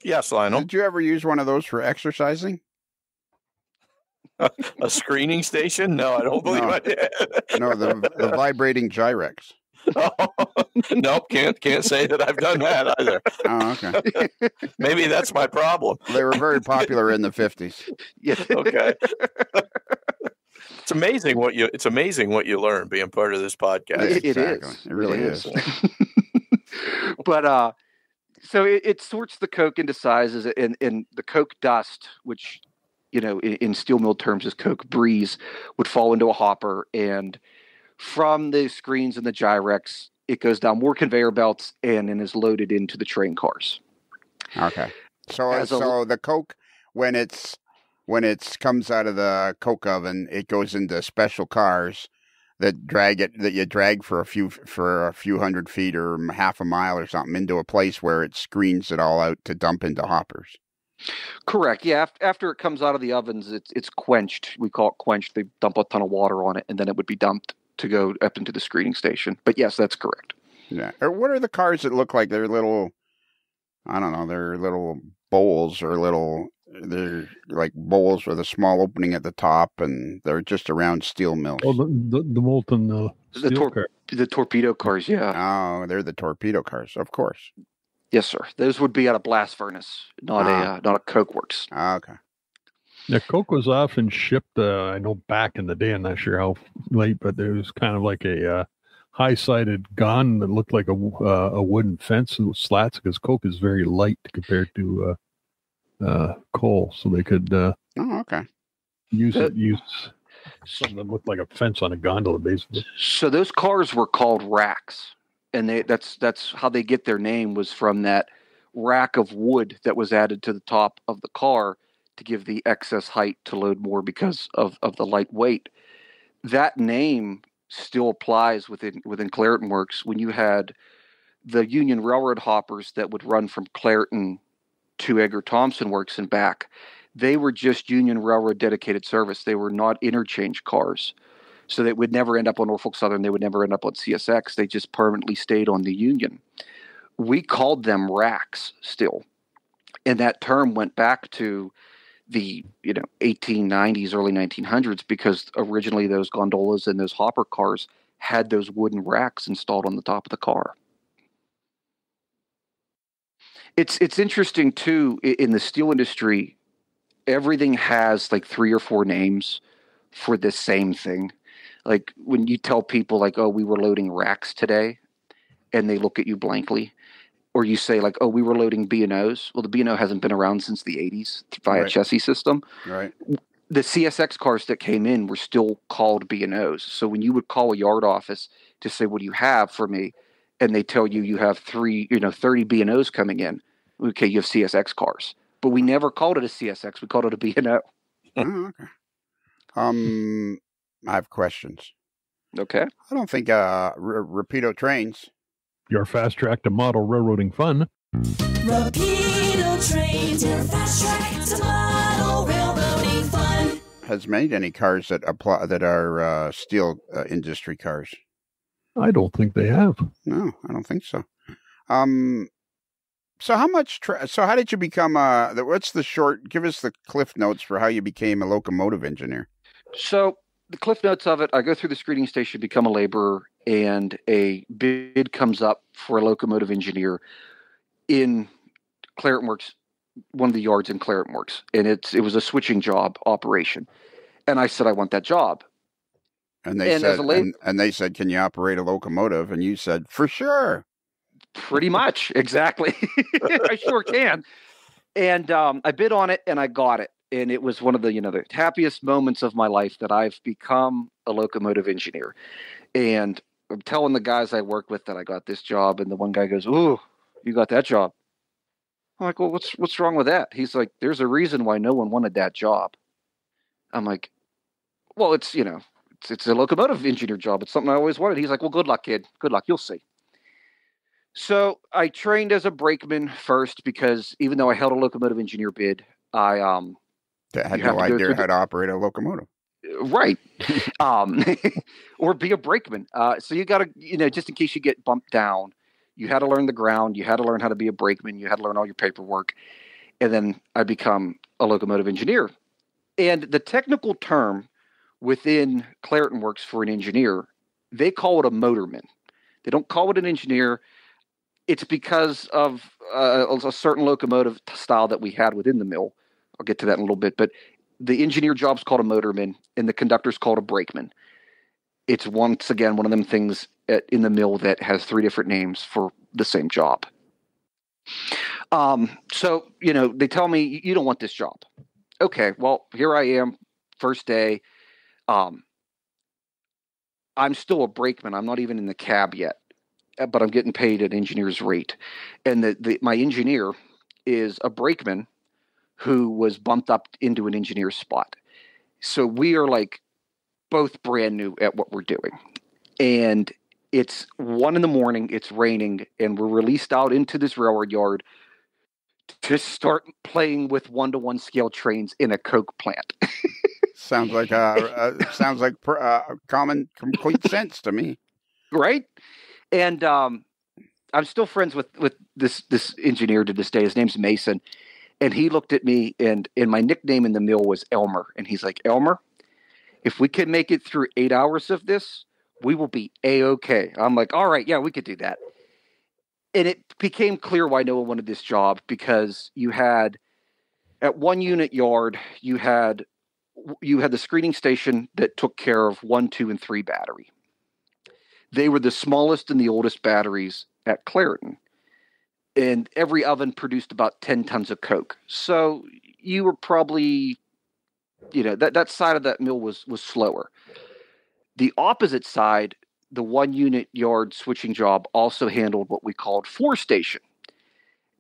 Yes, Lionel. did you ever use one of those for exercising? A screening station? No, I don't believe No. I did. No, the vibrating gyrex. Nope, can't say that I've done that either. Oh, okay. Maybe that's my problem. They were very popular in the 50s. Yeah. Okay. It's amazing what you learn being part of this podcast. It Exactly. is. It really is. But so it sorts the coke into sizes, and the coke dust, which in steel mill terms is coke breeze, would fall into a hopper, and from the screens and the gyrex, it goes down more conveyor belts and then is loaded into the train cars. Okay. So the coke, when it's comes out of the coke oven, it goes into special cars that you drag for a few hundred feet or half a mile or something into a place where it screens it all out to dump into hoppers. Correct. Yeah. After it comes out of the ovens, it's quenched. We call it quenched. They dump a ton of water on it, and then it would be dumped to go up into the screening station. But yes, that's correct. Yeah. What are the cars that look like they're little? I don't know. They're little bowls They're like bowls with a small opening at the top, and they're just around steel mills. Oh, the molten steel car. The torpedo cars. Yeah. Oh, they're the torpedo cars, of course. Yes, sir. Those would be out of blast furnace, not a coke works. Okay. Yeah, coke was often shipped. I know back in the day, I'm not sure how late, but there was kind of like a high-sided gun that looked like a wooden fence with slats, because coke is very light compared to coal, so they could okay. use something that looked like a fence on a gondola, basically. So those cars were called racks, and that's how they get their name, was from that rack of wood that was added to the top of the car to give the excess height to load more because of the light weight. That name still applies within Clairton Works. When you had the Union Railroad hoppers that would run from Clairton to Edgar Thompson Works and back, they were just Union Railroad dedicated service. They were not interchange cars. So they would never end up on Norfolk Southern. They would never end up on CSX. They just permanently stayed on the Union. We called them racks still. And that term went back to the 1890s, early 1900s, because originally those gondolas and those hopper cars had those wooden racks installed on the top of the car. It's interesting too, in the steel industry, everything has like 3 or 4 names for the same thing. Like when you tell people like, oh, we were loading racks today, and they look at you blankly. Or you say like, oh, we were loading B&Os. Well, the B&O hasn't been around since the 80s via chassis system. Right. The CSX cars that came in were still called B&Os. So when you would call a yard office to say, what do you have for me? And they tell you have 30 B&Os coming in. Okay, you have CSX cars. But we never called it a CSX. We called it a B&O. Oh, okay. I have questions. Okay. I don't think Rapido trains. Your fast track to model railroading fun. Rapido trains, your fast track to model railroading fun. Has made any cars that are steel industry cars. I don't think they have. No, I don't think so. So how much? So how did you become? What's the short? Give us the cliff notes for how you became a locomotive engineer. So the cliff notes of it, I go through the screening station, become a laborer, and a bid comes up for a locomotive engineer in Claret Works, one of the yards in Claret Works. And it was a switching job operation. And I said, I want that job. And they said, and they said, can you operate a locomotive? And you said, for sure. Pretty much. Exactly. I sure can. And I bid on it and I got it. And it was one of the, the happiest moments of my life that I've become a locomotive engineer. And I'm telling the guys I work with that I got this job. And the one guy goes, "Ooh, you got that job." I'm like, "Well, what's wrong with that?" He's like, "There's a reason why no one wanted that job." I'm like, "Well, it's a locomotive engineer job. It's something I always wanted." He's like, "Well, good luck, kid. Good luck. You'll see." So I trained as a brakeman first because even though I held a locomotive engineer bid, I had no idea how to operate a locomotive. Right. Or be a brakeman. So you got to, just in case you get bumped down, you had to learn the ground. You had to learn how to be a brakeman. You had to learn all your paperwork. And then I become a locomotive engineer. And the technical term within Claret Works for an engineer, they call it a motorman. They don't call it an engineer. It's because of a certain locomotive style that we had within the mill. I'll get to that in a little bit. But the engineer job's called a motorman, and the conductor's called a brakeman. It's once again one of them things in the mill that has three different names for the same job. So, they tell me, you don't want this job. Okay, well, here I am, first day. I'm still a brakeman. I'm not even in the cab yet, but I'm getting paid an engineer's rate. And my engineer is a brakeman who was bumped up into an engineer's spot. So we are like both brand new at what we're doing. And it's 1 a.m, it's raining, and we're released out into this railroad yard to start playing with 1-to-1 scale trains in a coke plant. Sounds like common, complete sense to me. Right? And I'm still friends with this engineer to this day. His name's Mason. And he looked at me, and my nickname in the mill was Elmer. And he's like, "Elmer, if we can make it through 8 hours of this, we will be A-okay." I'm like, "All right, yeah, we could do that." And it became clear why no one wanted this job, because you had, at one unit yard, you had the screening station that took care of 1, 2, and 3 battery. They were the smallest and the oldest batteries at Clareton. And every oven produced about 10 tons of coke. So you were probably, that side of that mill was slower. The opposite side, the 1 unit yard switching job, also handled what we called 4 station.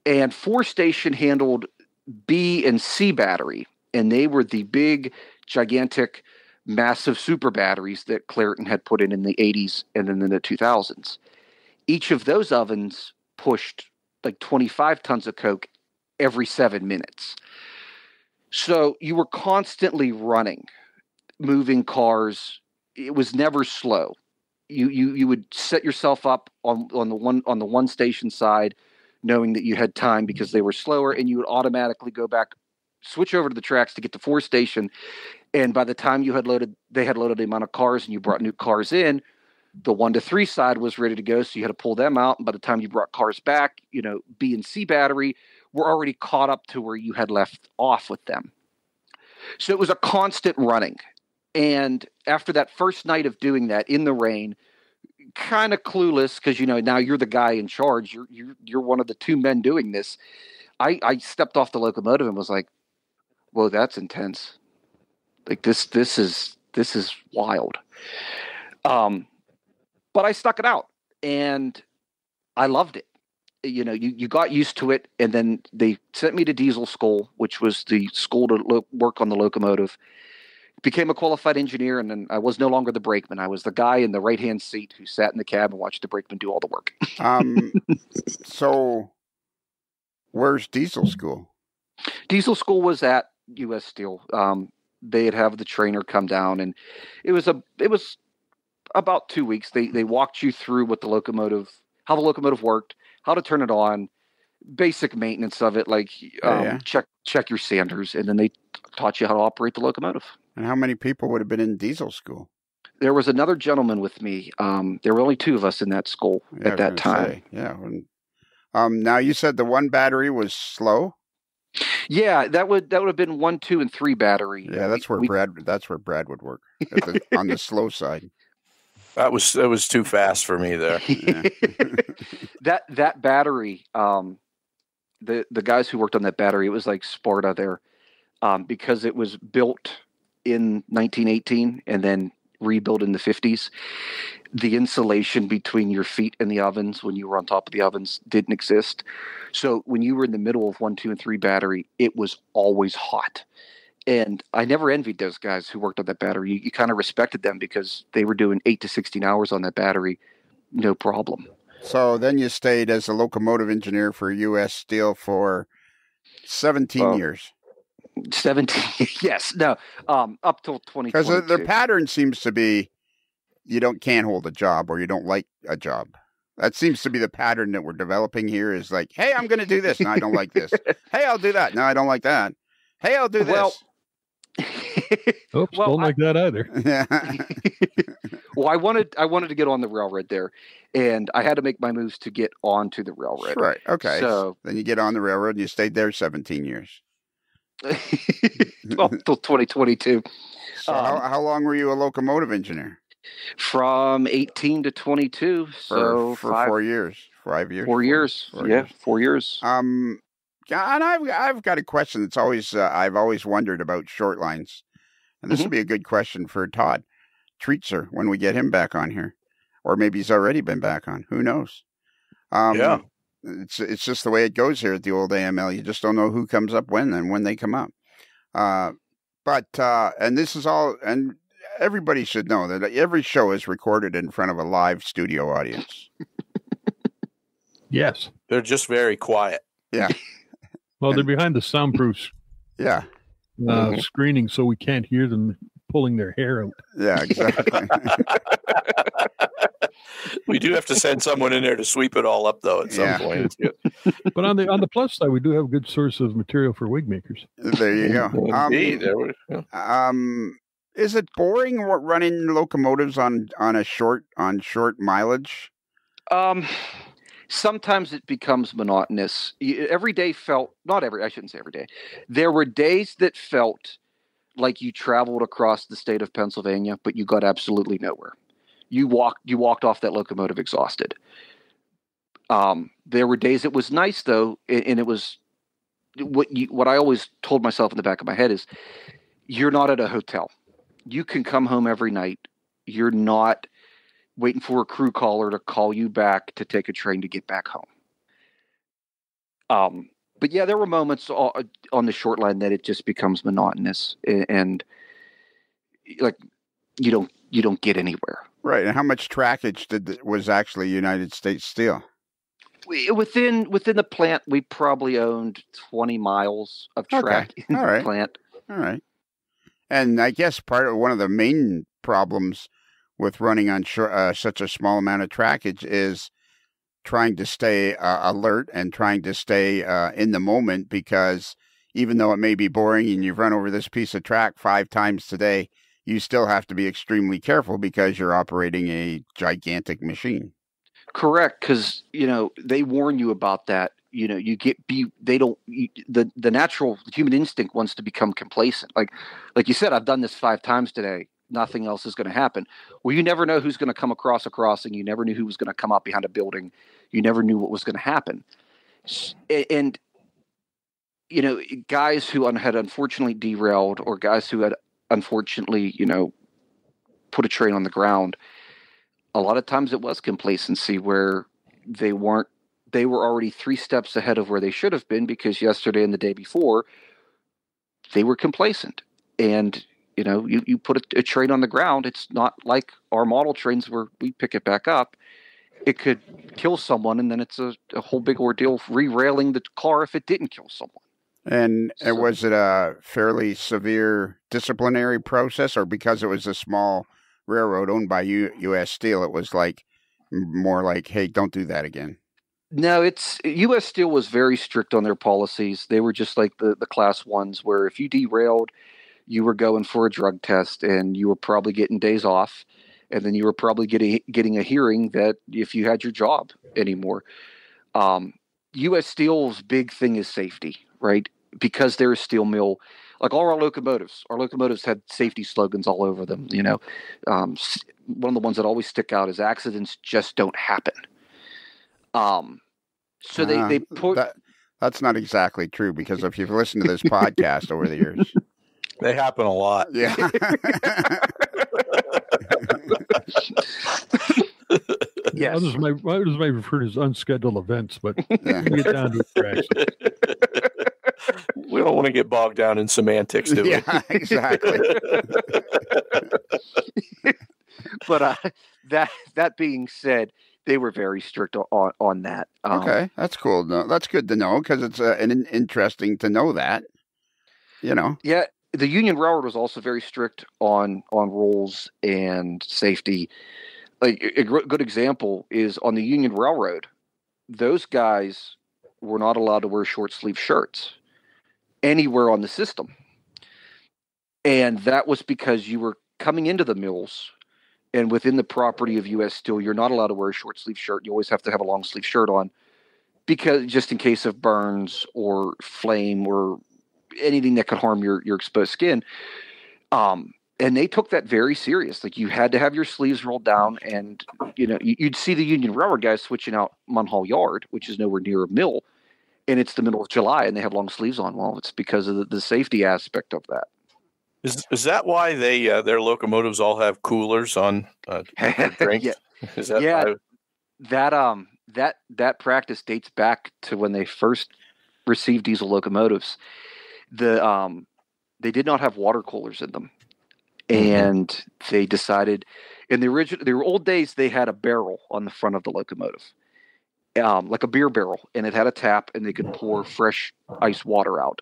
And 4 station handled B and C battery. And they were the big, gigantic, massive super batteries that Clareton had put in the 80s and then in the 2000s. Each of those ovens pushed like 25 tons of coke every 7 minutes. So you were constantly running, moving cars. It was never slow. You would set yourself up on the one station side, knowing that you had time because they were slower, and you would automatically go back, switch over to the tracks to get to 4 station. And by the time they had loaded the amount of cars and you brought new cars in, the 1 to 3 side was ready to go, so you had to pull them out. And by the time you brought cars back, B and C battery were already caught up to where you had left off with them. So it was a constant running. And after that first night of doing that in the rain, kind of clueless, because now you're the guy in charge. You're one of the 2 men doing this. I stepped off the locomotive and was like, "Whoa, that's intense. Like this is wild." But I stuck it out, and I loved it. You got used to it, and then they sent me to diesel school, which was the school to work on the locomotive. Became a qualified engineer, and then I was no longer the brakeman. I was the guy in the right-hand seat who sat in the cab and watched the brakeman do all the work. So where's diesel school? Diesel school was at U.S. Steel. They'd have the trainer come down, and it was about 2 weeks. They walked you through how the locomotive worked, how to turn it on, basic maintenance of it, like check your sanders, and then they taught you how to operate the locomotive. And how many people would have been in diesel school? There was another gentleman with me. There were only two of us in that school Yeah, I at was that gonna time. say, yeah. Now you said the one battery was slow. Yeah, that would have been 1, 2, and 3 battery. Yeah, that's where Brad would work on the slow side. That was too fast for me there. Yeah. that battery. The guys who worked on that battery, it was like Sparta there, because it was built in 1918 and then rebuilt in the 50s. The insulation between your feet and the ovens when you were on top of the ovens didn't exist. So when you were in the middle of 1, 2, and 3 battery, it was always hot. And I never envied those guys who worked on that battery. You kind of respected them because they were doing 8 to 16 hours on that battery, no problem. So then you stayed as a locomotive engineer for U.S. Steel for 17 years. 17, yes. No, up till 2022. Because the pattern seems to be you can't hold a job or you don't like a job. That seems to be the pattern that we're developing here is like, hey, I'm going to do this. No, I don't like this. Hey, I'll do that. No, I don't like that. Hey, I'll do this. Oops, don't like that either. Yeah. Well, I wanted to get on the railroad there, and I had to make my moves to get onto the railroad. Right. Okay. So then you get on the railroad and you stayed there 17 years. Well, till 2022. So how long were you a locomotive engineer? From 18 to 22. So for 4 years. 5 years. 4 years. 4 Yeah, years. 4 years. And I've got a question that's always I've always wondered about short lines, and this would be a good question for Todd Treatzer when we get him back on here, or maybe he's already been back on. Who knows? Yeah, it's just the way it goes here at the old AML. You just don't know who comes up when and when they come up. But this is all, and everybody should know that every show is recorded in front of a live studio audience. Yes. they're just very quiet. Yeah. Well, they're behind the soundproof Yeah. screening, so we can't hear them pulling their hair out. Yeah, exactly. We do have to send someone in there to sweep it all up, though. At some point, it's good. But on the plus side, we do have a good source of material for wig makers. There you go. Indeed, yeah. Is it boring running locomotives on short mileage? Sometimes it becomes monotonous. Every day felt, I shouldn't say every day. There were days that felt like you traveled across the state of Pennsylvania, but you got absolutely nowhere. You walked off that locomotive exhausted. There were days it was nice though, and it was what I always told myself in the back of my head is, you're not at a hotel. You can come home every night. You're not waiting for a crew caller to call you back to take a train to get back home. But yeah, there were moments on the short line that it just becomes monotonous, and like you don't get anywhere. Right. And how much trackage was actually United States Steel? Within the plant, we probably owned 20 miles of track in the plant. All right. And I guess one of the main problems with running on such a small amount of trackage is trying to stay alert and trying to stay in the moment, because even though it may be boring and you've run over this piece of track 5 times today, you still have to be extremely careful because you're operating a gigantic machine. Correct, because they warn you about that. The natural human instinct wants to become complacent. Like you said, I've done this 5 times today. Nothing else is going to happen. Well, you never know who's going to come across a crossing. You never knew who was going to come up behind a building. You never knew what was going to happen. And guys who had unfortunately derailed, or guys who had unfortunately, put a train on the ground, a lot of times it was complacency where they were already 3 steps ahead of where they should have been, because yesterday and the day before they were complacent. And you put a train on the ground, it's not like our model trains where we pick it back up. It could kill someone, and then it's a whole big ordeal re-railing the car if it didn't kill someone. And was it a fairly severe disciplinary process, or because it was a small railroad owned by U.S. Steel, it was more like, hey, don't do that again? No, U.S. Steel was very strict on their policies. They were just like the class ones, where if you derailed, you were going for a drug test, and you were probably getting days off, and then you were probably getting a hearing that if you had your job anymore. U.S. Steel's big thing is safety, right? Because they're a steel mill. Like all our locomotives had safety slogans all over them. One of the ones that always stick out is accidents just don't happen. So they put that's not exactly true, because if you've listened to this podcast over the years, they happen a lot. Yeah. Yes. Others may refer to as unscheduled events, but we get down to it. We don't want to get bogged down in semantics, do we? Yeah, exactly. But that being said, they were very strict on that. Okay, that's cool. No, that's good to know, because it's interesting to know that. Yeah, the Union Railroad was also very strict on rules and safety. Like a good example is on the Union Railroad, those guys were not allowed to wear short sleeve shirts anywhere on the system. And that was because you were coming into the mills, and within the property of U.S. Steel, you're not allowed to wear a short sleeve shirt. You always have to have a long sleeve shirt on, because just in case of burns or flame or anything that could harm your exposed skin. And they took that very serious. Like, you had to have your sleeves rolled down, and you'd see the Union Railroad guys switching out Munhall Yard, which is nowhere near a mill, and it's the middle of July, and they have long sleeves on. Well, it's because of the safety aspect of that. Is that why their locomotives all have coolers on drink? Yeah. Is that that practice dates back to when they first received diesel locomotives. They did not have water coolers in them. And they decided, in the old days, they had a barrel on the front of the locomotive, like a beer barrel, and it had a tap, and they could pour fresh ice water out.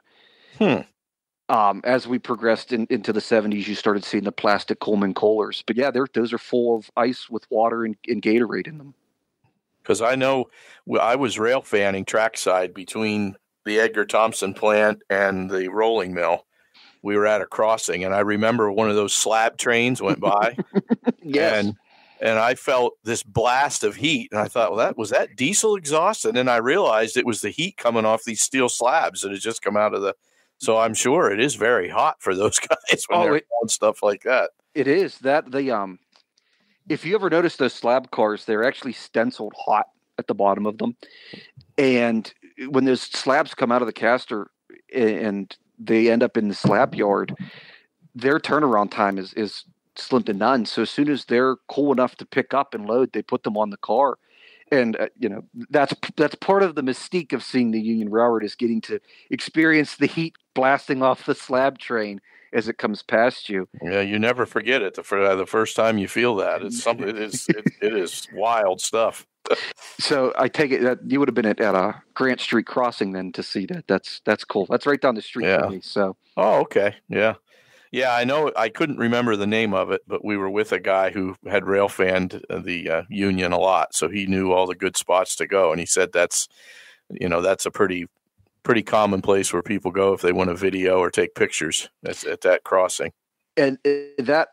As we progressed into the 70s, you started seeing the plastic Coleman coolers. But yeah, those are full of ice with water and Gatorade in them. Because I know I was rail fanning trackside between the Edgar Thompson plant and the rolling mill. We were at a crossing, and I remember one of those slab trains went by. Yes. And I felt this blast of heat, and I thought, well, was that diesel exhaust? And then I realized it was the heat coming off these steel slabs that had just come out of the. So I'm sure it is very hot for those guys when they're doing stuff like that. It is that if you ever notice those slab cars, they're actually stenciled hot at the bottom of them, and when those slabs come out of the caster and they end up in the slab yard, their turnaround time is slim to none. So as soon as they're cool enough to pick up and load, they put them on the car. And, that's part of the mystique of seeing the Union Railroad, is getting to experience the heat blasting off the slab train as it comes past you. Yeah, you never forget it. The first time you feel that, it's something. It is wild stuff. So I take it that you would have been at a Grant Street crossing then to see that. That's cool. That's right down the street from me. So. Oh, okay. Yeah. Yeah, I know. I couldn't remember the name of it, but we were with a guy who had rail fanned the Union a lot, so he knew all the good spots to go. And he said that's a pretty common place where people go if they want to video or take pictures at that crossing. And that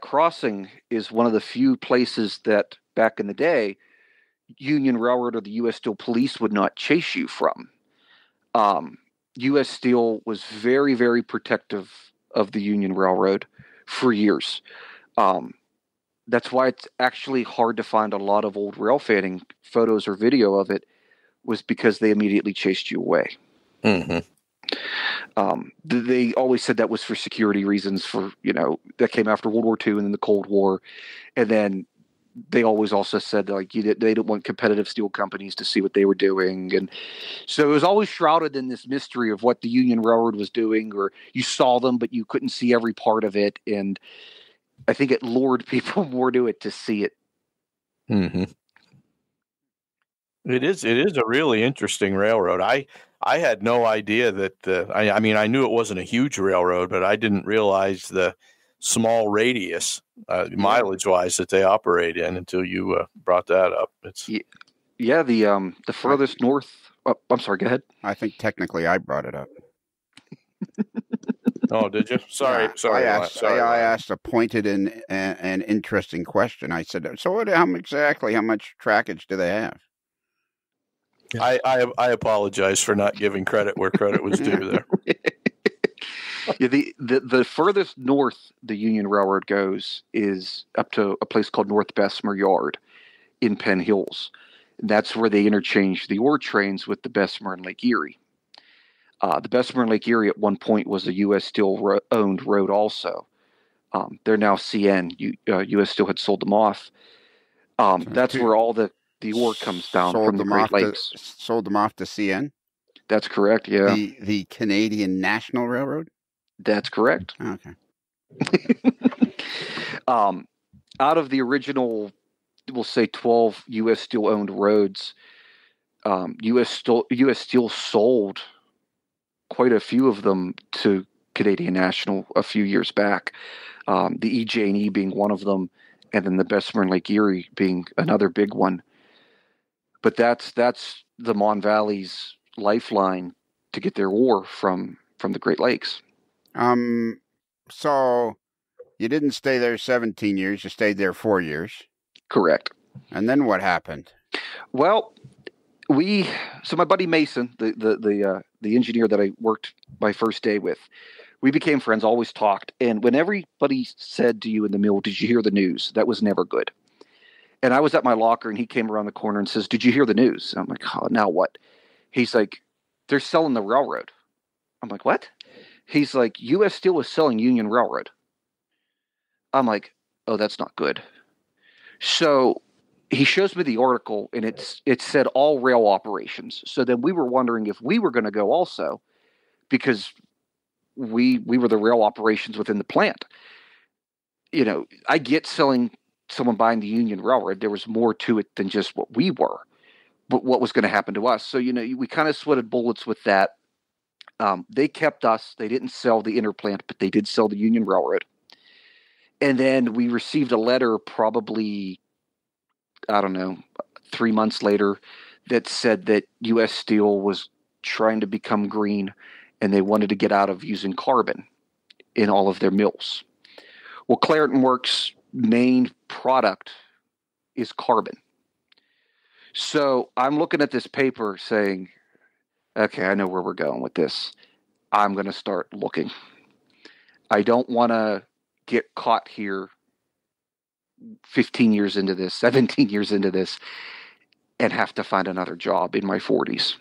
crossing is one of the few places that back in the day, Union Railroad or the U.S. Steel Police would not chase you from. U.S. Steel was very, very protective of the Union Railroad for years. That's why it's actually hard to find a lot of old rail fanning photos or video of it, was because they immediately chased you away. Mm-hmm. They always said that was for security reasons, that came after World War II and then the Cold War. And then they always also said they didn't want competitive steel companies to see what they were doing. And so it was always shrouded in this mystery of what the Union Railroad was doing, or you saw them, but you couldn't see every part of it. And I think it lured people more to it to see it. Mm-hmm. It is a really interesting railroad. I had no idea that, I knew it wasn't a huge railroad, but I didn't realize the small radius, mileage-wise, that they operate in until you brought that up. The furthest north. Oh, I'm sorry. Go ahead. I think technically I brought it up. Oh, did you? Sorry. Yeah, Sorry. I asked a pointed and interesting question. I said, so how much trackage do they have? I apologize for not giving credit where credit was due there. Yeah, the furthest north the Union Railroad goes is up to a place called North Bessemer Yard in Penn Hills. And that's where they interchange the ore trains with the Bessemer and Lake Erie. The Bessemer and Lake Erie at one point was a U.S. Steel owned road also. They're now CN. U.S. Steel had sold them off. That's where all the ore comes down from the Great Lakes. Sold them off to CN? That's correct, yeah. The Canadian National Railroad? That's correct. Okay. Out of the original, we'll say 12 U.S. Steel owned roads, U.S. Steel sold quite a few of them to Canadian National a few years back. The EJ&E being one of them, and then the Bessemer and Lake Erie being another big one. But that's the Mon Valley's lifeline to get their ore from the Great Lakes. So you didn't stay there 17 years, you stayed there 4 years. Correct. And then what happened? Well, so my buddy Mason, the engineer that I worked my first day with, we became friends, always talked. And when everybody said to you in the mill, "Did you hear the news?" That was never good. And I was at my locker and he came around the corner and says, "Did you hear the news?" I'm like, "Oh, now what?" He's like, "They're selling the railroad." I'm like, "What?" He's like, "U.S. Steel is selling Union Railroad." I'm like, "Oh, that's not good." So he shows me the article and it said all rail operations. So then we were wondering if we were going to go also, because we were the rail operations within the plant. You know, I get someone buying the Union Railroad. There was more to it than just what we were, but what was going to happen to us. So, you know, we kind of sweated bullets with that. They kept us. They didn't sell the inner plant, but they did sell the Union Railroad. And then we received a letter probably, I don't know, 3 months later that said that U.S. Steel was trying to become green and they wanted to get out of using carbon in all of their mills. Well, Clairton Works' main product is carbon. So I'm looking at this paper saying, okay, I know where we're going with this. I'm going to start looking. I don't want to get caught here 15 years into this, 17 years into this, and have to find another job in my 40s.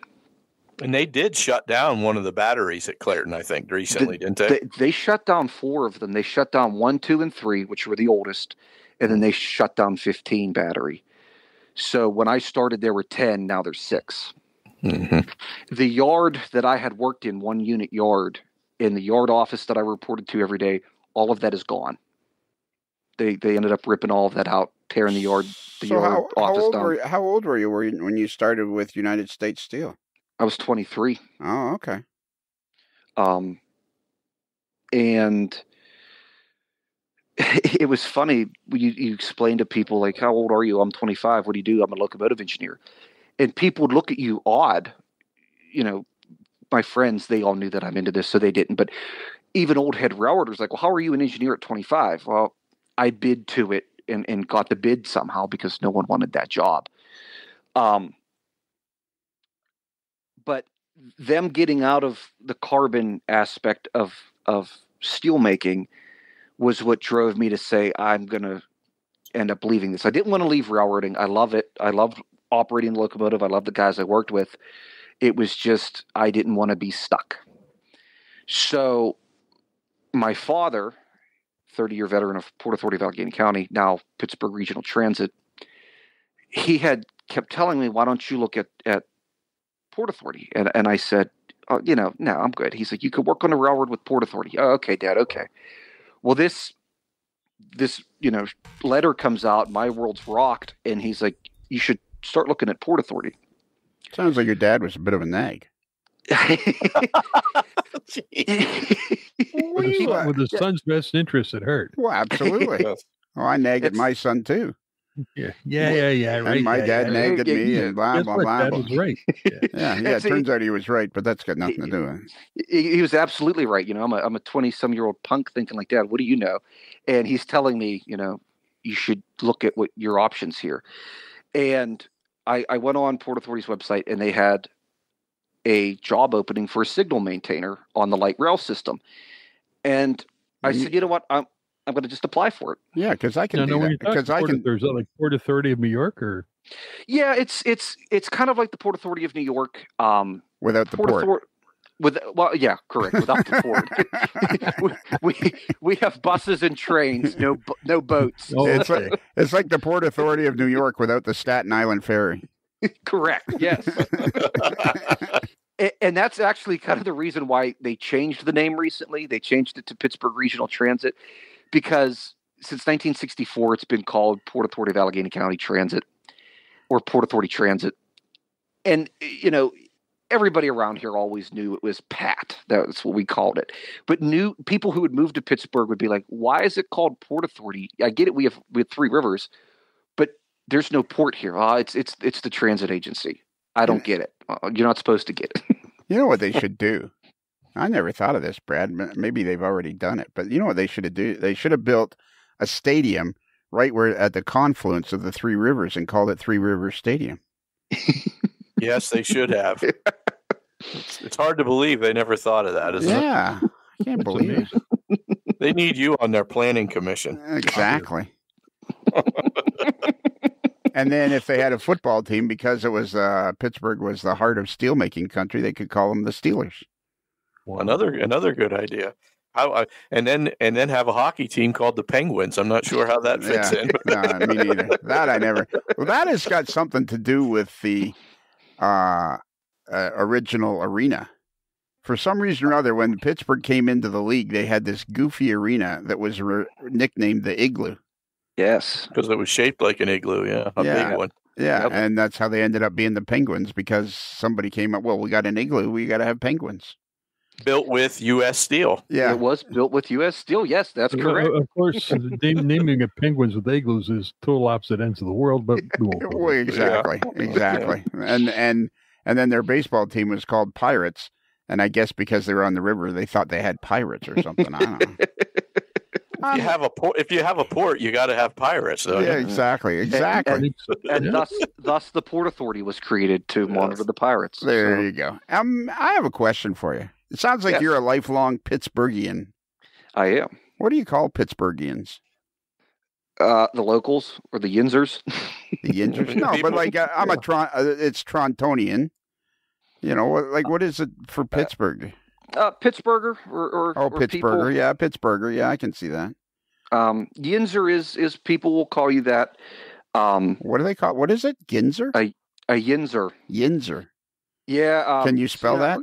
And they did shut down one of the batteries at Clairton, I think, recently, didn't they? They shut down 4 of them. They shut down 1, 2, and 3, which were the oldest, and then they shut down 15 battery. So when I started, there were 10. Now there's 6. Mm-hmm. The yard that I had worked in, 1 unit yard, in the yard office that I reported to every day, all of that is gone. They ended up ripping all of that out, tearing the yard office down. How old were you when you started with United States Steel? I was 23. Oh, okay. And it was funny. You explain to people, like, how old are you? I'm 25. What do you do? I'm a locomotive engineer. And people would look at you odd. You know, my friends, they all knew that I'm into this, so they didn't. But even old head railroaders like, well, how are you an engineer at 25? Well, I bid to it and got the bid somehow because no one wanted that job. But them getting out of the carbon aspect of steel making was what drove me to say, I'm going to end up leaving this. I didn't want to leave railroading. I love it. I love operating the locomotive. I love the guys I worked with. It was just, I didn't want to be stuck. So my father, 30-year veteran of Port Authority of Allegheny County, now Pittsburgh Regional Transit, he had kept telling me, why don't you look at Port Authority? And I said, oh, no, I'm good. He's like, you could work on a railroad with Port Authority. Oh, okay, Dad, okay. Well, this letter comes out, my world's rocked, and he's like, you should start looking at Port Authority. Sounds like your dad was a bit of a nag. With his son's best interest at heart. Well, absolutely. Oh, I nag at my son too. Yeah. Right. And my dad nagged me yeah. and blah, Guess blah, what? blah. Dad blah. was right. Yeah, it turns out he was right, but that's got nothing to do with it. He was absolutely right. I'm a 20-some-year-old punk thinking like, Dad, what do you know? And he's telling me, you should look at what your options here. And I went on Port Authority's website, and they had a job opening for a signal maintainer on the light rail system. And I said, you know what? I'm going to just apply for it. Yeah, because I can do that. Because I can. There's like Port Authority of New York, or Yeah, it's kind of like the Port Authority of New York. Without the port. Yeah, correct. Without the port, we have buses and trains, no boats. Oh, It's like the Port Authority of New York without the Staten Island ferry. Correct. Yes. And that's actually kind of the reason why they changed the name recently. They changed it to Pittsburgh Regional Transit because since 1964, it's been called Port Authority of Allegheny County Transit or Port Authority Transit. And, everybody around here always knew it was PAT. That's what we called it. But new people who would move to Pittsburgh would be like, why is it called Port Authority? I get it. We have Three Rivers, but there's no port here. It's the transit agency. I don't get it. You're not supposed to get it. You know what they should do? I never thought of this, Brad. Maybe they've already done it. But you know what they should have done? They should have built a stadium right where at the confluence of the Three Rivers and called it Three Rivers Stadium. Yes, they should have. It's hard to believe they never thought of that, isn't it? Yeah, I can't believe it. They need you on their planning commission. Exactly. And then if they had a football team, because it was Pittsburgh was the heart of steelmaking country, they could call them the Steelers. Well, another good idea. And then have a hockey team called the Penguins. I'm not sure how that fits in. No, me neither. That I never. Well, that has got something to do with the original arena. For some reason or other, when Pittsburgh came into the league, they had this goofy arena that was nicknamed the Igloo. Yes. Because it was shaped like an igloo, a big one. Yeah, Yep. and that's how they ended up being the Penguins, because somebody came up, well, we got an igloo, we got to have penguins. Built with U.S. steel. Yeah. It was built with U.S. steel. Yes, that's correct. Of course, naming it penguins with igloos is total opposite ends of the world, but we won't go there. Exactly. And then their baseball team was called Pirates, and I guess because they were on the river, they thought they had pirates or something. I don't know. If you have a port, you got to have pirates. Though. Yeah, exactly. And thus the Port Authority was created to monitor the pirates. There you go. I have a question for you. It sounds like you're a lifelong Pittsburghian. I am. What do you call Pittsburghians? The locals or the yinzers? The yinzers? No, but like I'm it's Trontonian. What is it for Pittsburgh? Pittsburgher or Pittsburgher, people. yeah, Pittsburgher, yeah, I can see that. Yinzer is people will call you that. What do they call? What is it? Ginzer? A yinzer. Yinzer. Yeah. Can you spell that?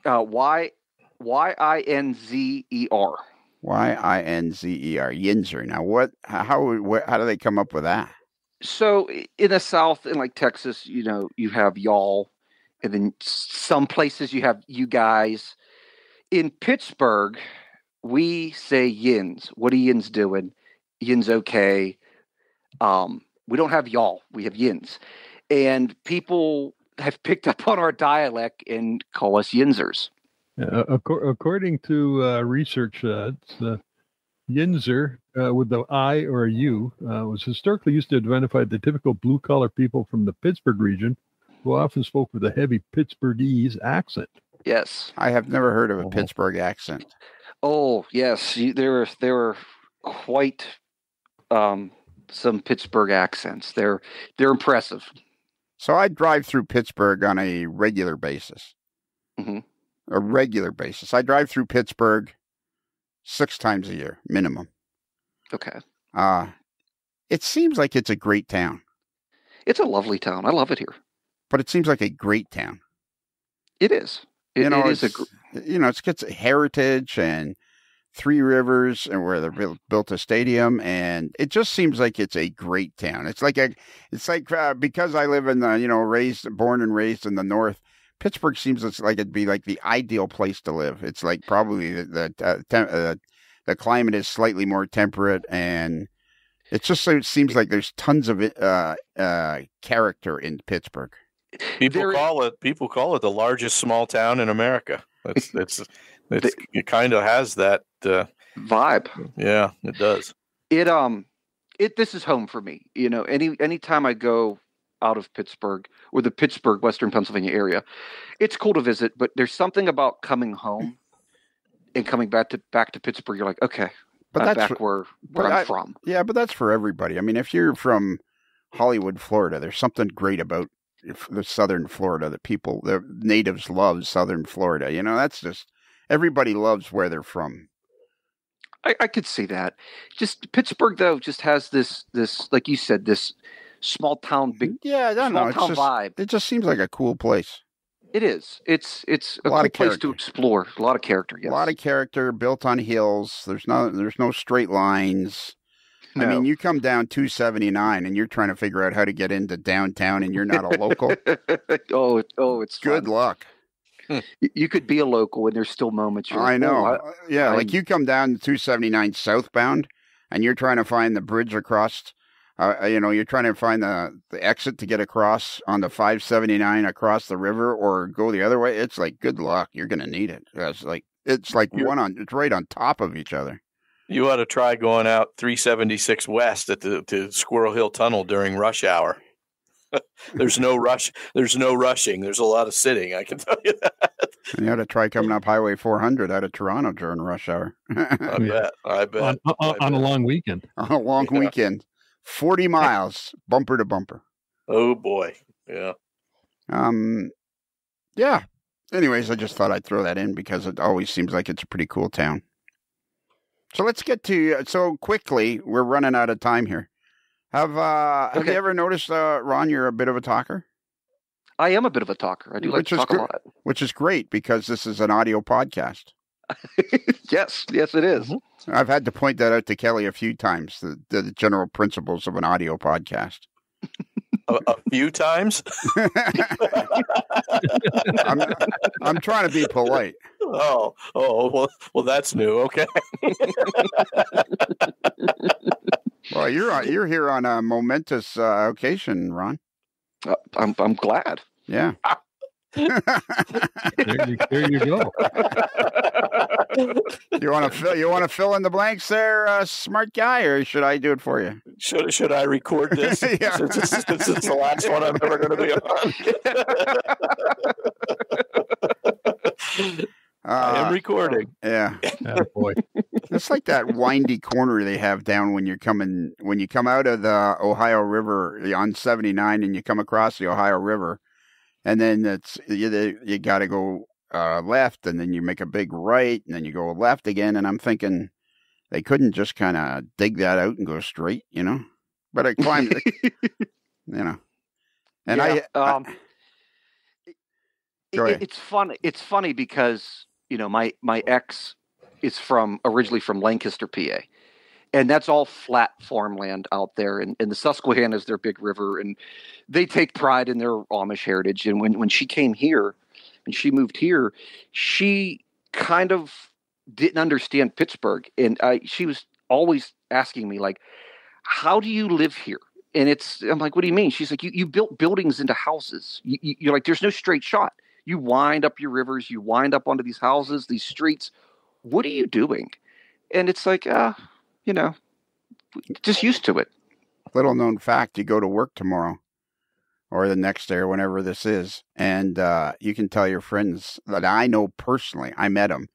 Yinzer. Yinzer. Yinzer. Now, how do they come up with that? So in the South, in like Texas, you have y'all. And then some places you have you guys. In Pittsburgh, we say yinz. What are yinz doing? Yinz okay. We don't have y'all. We have yinz. And people have picked up on our dialect and call us yinzers. According to research, yinzer with the I or a U was historically used to identify the typical blue-collar people from the Pittsburgh region, who often spoke with a heavy Pittsburghese accent. Yes. I have never heard of a Pittsburgh accent. Oh, yes. There are quite some Pittsburgh accents. They're impressive. So I drive through Pittsburgh on a regular basis. Mm-hmm. A regular basis. I drive through Pittsburgh 6 times a year, minimum. Okay. It seems like it's a great town. It's a lovely town. I love it here. But it seems like a great town. It is. It is it's got heritage and Three Rivers, and where they built a stadium, and it just seems like it's a great town. It's like because I live in the born and raised in the north. Pittsburgh seems like it'd be like the ideal place to live. It's like probably the climate is slightly more temperate, and It just it seems like there's tons of character in Pittsburgh. People call it the largest small town in America. It kind of has that vibe. Yeah, it does. This is home for me. You know, anytime I go out of Pittsburgh or the Pittsburgh, Western Pennsylvania area, it's cool to visit, but there's something about coming home and coming back to Pittsburgh. You're like, okay, but I'm back where I'm from. Yeah, but that's for everybody. I mean, if you're from Hollywood, Florida, there's something great about the southern Florida. The natives love southern Florida. You know, that's just everybody loves where they're from. I could see that. Just Pittsburgh, though, just has this like you said, this small town, vibe. It just seems like a cool place. It is. It's a cool place to explore. A lot of character. Yes. A lot of character built on hills. There's no straight lines. No. I mean, you come down 279 and you're trying to figure out how to get into downtown, and you're not a local. It's good fun. Luck. You could be a local, and there's still moments. I know. Like you come down 279 southbound, and you're trying to find the bridge across. You're trying to find the exit to get across on the 579 across the river, or go the other way. It's like good luck. You're going to need it. It's right on top of each other. You ought to try going out 376 west to Squirrel Hill Tunnel during rush hour. There's no rush. There's no rushing. There's a lot of sitting. I can tell you that. And you ought to try coming up Highway 400 out of Toronto during rush hour. I bet. On a long weekend. On a long weekend. 40 miles, bumper to bumper. Oh, boy. Yeah. Yeah. Anyways, I just thought I'd throw that in because it always seems like it's a pretty cool town. So let's get to, so quickly, we're running out of time here. Have you ever noticed, Ron, you're a bit of a talker? I am a bit of a talker. I do like to talk a lot. Which is great because this is an audio podcast. Yes, it is. Mm-hmm. I've had to point that out to Kelly a few times, the general principles of an audio podcast. A few times? I'm trying to be polite. Oh, well, that's new. Okay. Well, you're here on a momentous occasion, Ron. I'm glad. Yeah. there you go. You want to fill in the blanks there, smart guy, or should I do it for you? Should I record this? Yeah. Since it's the last one I'm ever going to be on. I am recording. Yeah. Boy. It's like that windy corner they have down when you come out of the Ohio River on 79 and you come across the Ohio River, and then you got to go left, and then you make a big right, and then you go left again. And I'm thinking they couldn't just kind of dig that out and go straight, you know? But I climbed it, you know. And yeah, go ahead. It's funny. It's funny because my ex is originally from Lancaster, PA, and that's all flat farmland out there. And the Susquehanna is their big river, and they take pride in their Amish heritage. And when she came here and she moved here, she kind of didn't understand Pittsburgh, and she was always asking me, like, how do you live here? And I'm like, what do you mean? She's like, you built buildings into houses. You're like, there's no straight shot. You wind up your rivers, you wind up onto these houses, these streets. What are you doing? And it's like, just used to it. Little known fact, you go to work tomorrow or the next day or whenever this is, and you can tell your friends that I know personally, I met him.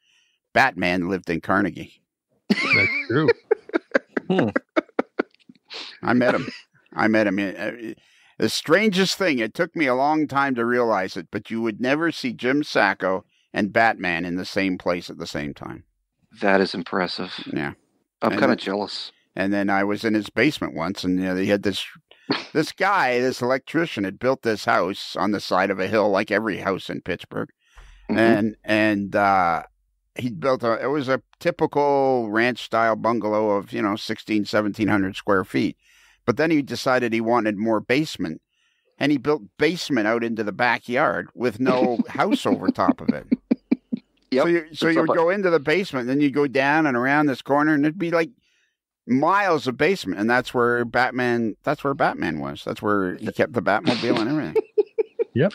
Batman lived in Carnegie. That's true. I met him. The strangest thing, it took me a long time to realize it, but you would never see Jim Sacco and Batman in the same place at the same time. That is impressive. Yeah. I'm kind of jealous. And then I was in his basement once, and they had this guy, this electrician, had built this house on the side of a hill, like every house in Pittsburgh. Mm-hmm. And he built it was a typical ranch-style bungalow of, 1,1700 square feet. But then he decided he wanted more basement, and he built basement out into the backyard with no house over top of it. Yep. So you would go into the basement, then you'd go down and around this corner, and it'd be like miles of basement, and that's where Batman was. That's where he kept the Batmobile and everything. Yep.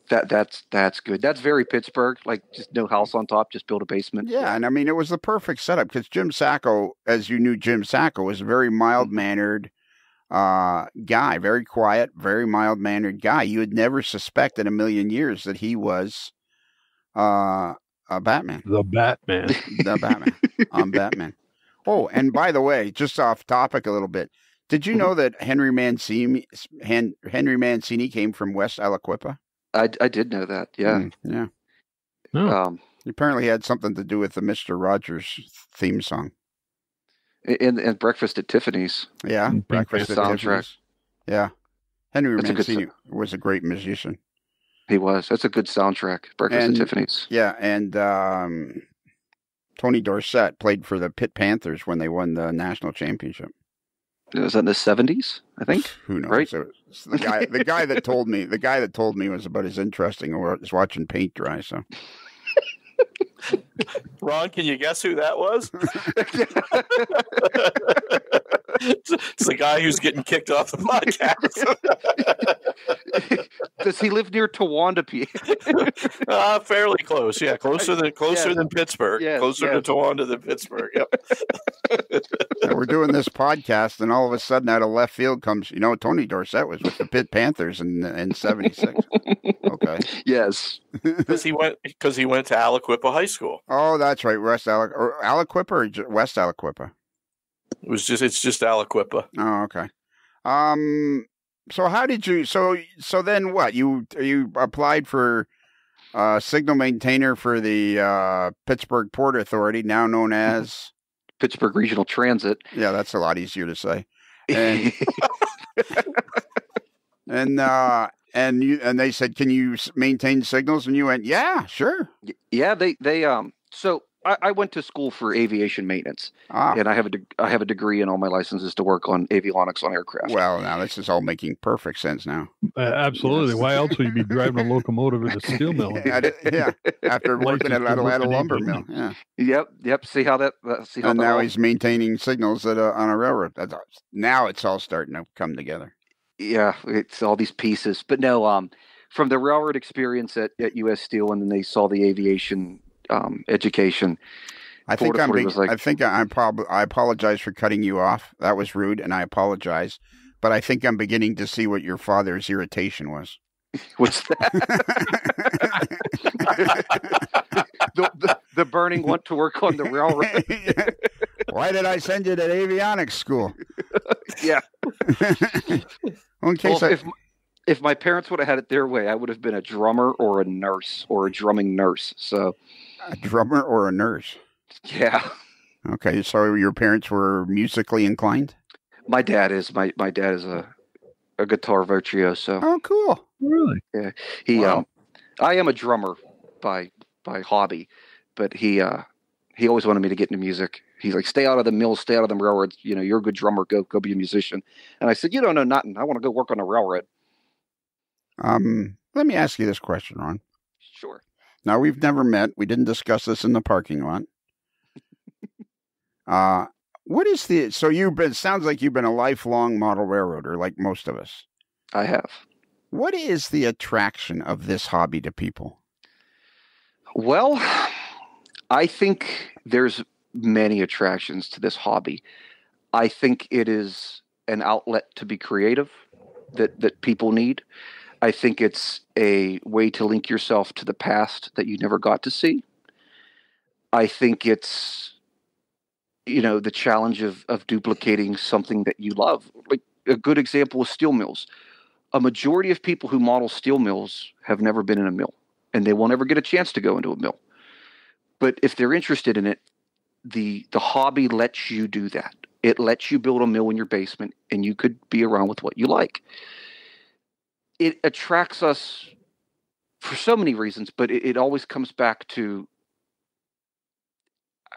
That's good. That's very Pittsburgh. Like, just no house on top, just build a basement. Yeah, and I mean, it was the perfect setup because Jim Sacco, as you knew, Jim Sacco was a very mild-mannered guy, very quiet, very mild-mannered guy. You would never suspect in a million years that he was a Batman. The Batman. The Batman. I'm Batman. Oh, and by the way, just off topic a little bit, did you know that Henry Mancini came from West Aliquippa? I did know that. Yeah. Yeah. Oh. He apparently had something to do with the Mr. Rogers theme song. And Breakfast at Tiffany's. Yeah. Breakfast at soundtrack. Tiffany's. Yeah. Henry That's Mancini was a great musician. He was. That's a good soundtrack. Breakfast at Tiffany's. Yeah. And Tony Dorsett played for the Pitt Panthers when they won the national championship. Was that in the 70s, I think? Who knows? Right? So the guy that told me was about as interesting as watching paint dry. So, Ron, can you guess who that was? It's the guy who's getting kicked off the podcast. Does he live near Towanda, PA? Fairly close. Yeah, closer than Pittsburgh. Yes, Closer to Towanda than Pittsburgh. Yep. so we're doing this podcast, and all of a sudden, out of left field comes, Tony Dorsett was with the Pitt Panthers in '76. Okay. Yes. Because he went to Aliquippa High School. Oh, that's right. Aliquippa or West Aliquippa? It's just Aliquippa. Oh, okay. So how did you? So then what? You applied for signal maintainer for the Pittsburgh Port Authority, now known as Pittsburgh Regional Transit. Yeah, that's a lot easier to say. And and they said, "Can you maintain signals?" And you went, "Yeah, sure." Yeah, they so I went to school for aviation maintenance, and I have a degree in all my licenses to work on avionics on aircraft. Well, now this is all making perfect sense now. Absolutely. Yes. Why else would you be driving a locomotive at a steel mill? Yeah, after working at a lumber mill. Yeah. Yep. See how and now he's maintaining signals on a railroad. Now it's all starting to come together. Yeah, it's all these pieces. But no, from the railroad experience at U.S. Steel, and then they saw the aviation education. I apologize for cutting you off. That was rude, and I apologize. But I think I'm beginning to see what your father's irritation was. What's that? the burning want to work on the railroad. Yeah. Why did I send you to avionics school? Yeah. Okay, well, if my parents would have had it their way, I would have been a drummer or a nurse or a drumming nurse. So, a drummer or a nurse? Yeah. Okay, so your parents were musically inclined? My dad is. My dad is a guitar virtuoso. Oh, cool! Really? Yeah. He. Wow. I am a drummer by hobby, but he always wanted me to get into music. He's like, stay out of the mills, stay out of the railroads. You're a good drummer. Go be a musician. And I said, you don't know nothing. I want to go work on a railroad. Let me ask you this question, Ron. Sure. Now, we've never met. We didn't discuss this in the parking lot. What is sounds like you've been a lifelong model railroader, like most of us. I have. What is the attraction of this hobby to people? Well, I think there's many attractions to this hobby. I think it is an outlet to be creative that people need. I think it's a way to link yourself to the past that you never got to see. I think it's, the challenge of duplicating something that you love. Like a good example is steel mills. A majority of people who model steel mills have never been in a mill, and they won't ever get a chance to go into a mill. But if they're interested in it, the hobby lets you do that. It lets you build a mill in your basement, and you could be around with what you like. It attracts us for so many reasons, but it always comes back to,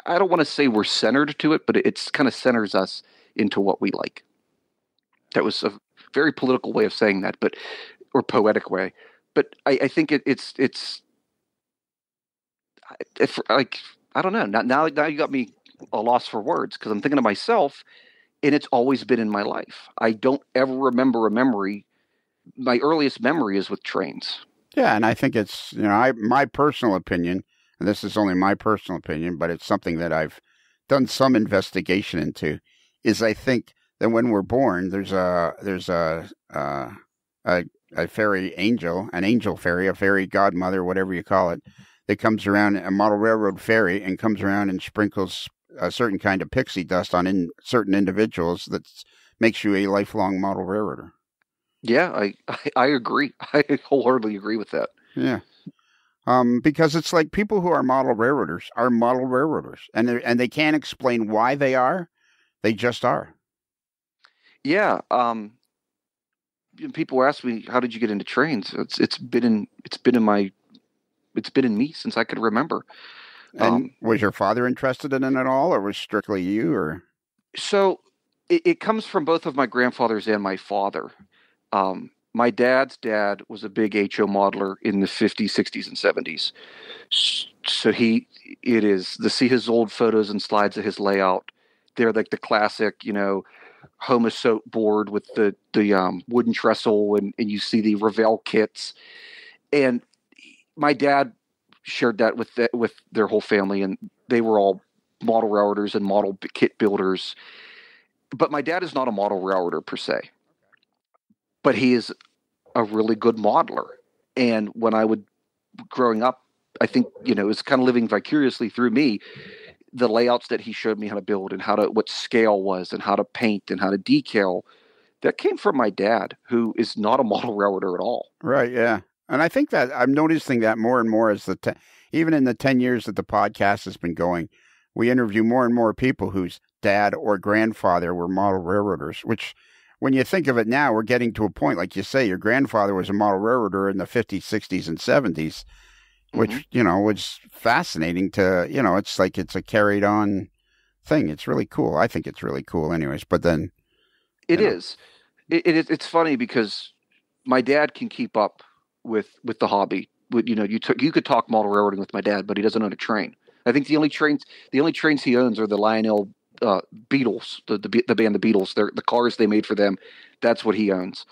I don't want to say we're centered to it, but it's kind of centers us into what we like. That was a very political way of saying that, or poetic way. But I think it's like, I don't know. Now you got me a loss for words because I'm thinking to myself, and it's always been in my life. I don't ever remember a memory. My earliest memory is with trains. Yeah, and I think it's, my personal opinion, and this is only my personal opinion, but it's something that I've done some investigation into, is I think that when we're born, there's a fairy angel, an angel fairy, a fairy godmother, whatever you call it, that comes around, a model railroad fairy, and comes around and sprinkles a certain kind of pixie dust on certain individuals that makes you a lifelong model railroader. Yeah, I agree. I wholeheartedly agree with that. Yeah. Because it's like people who are model railroaders, and they can't explain why they are. They just are. Yeah. People ask me, "How did you get into trains?" It's been in me since I could remember. And was your father interested in it at all, or was it strictly you? Or so it comes from both of my grandfathers and my father. My dad's dad was a big HO modeler in the 50s, 60s, and 70s. So see his old photos and slides of his layout. They're like the classic, Homosote board with the wooden trestle, and you see the Revell kits. And my dad shared that with their whole family, and they were all model railroaders and model kit builders. But my dad is not a model railroader per se. But he is a really good modeler. And when I would, growing up, I think, it was kind of living vicariously through me, the layouts that he showed me how to build and what scale was and how to paint and how to decal, that came from my dad, who is not a model railroader at all. Right, yeah. And I think that I'm noticing that more and more as even in the 10 years that the podcast has been going, we interview more and more people whose dad or grandfather were model railroaders, which, when you think of it now, we're getting to a point, like you say, your grandfather was a model railroader in the 50s, 60s, and 70s, which, was fascinating to, it's like it's a carried on thing. It's really cool. I think it's really cool anyways, but then. It is. It's funny because my dad can keep up with the hobby. You could talk model railroading with my dad, but he doesn't own a train. I think the only trains he owns are the Lionel Beatles, the band the Beatles. They're the cars they made for them. That's what he owns,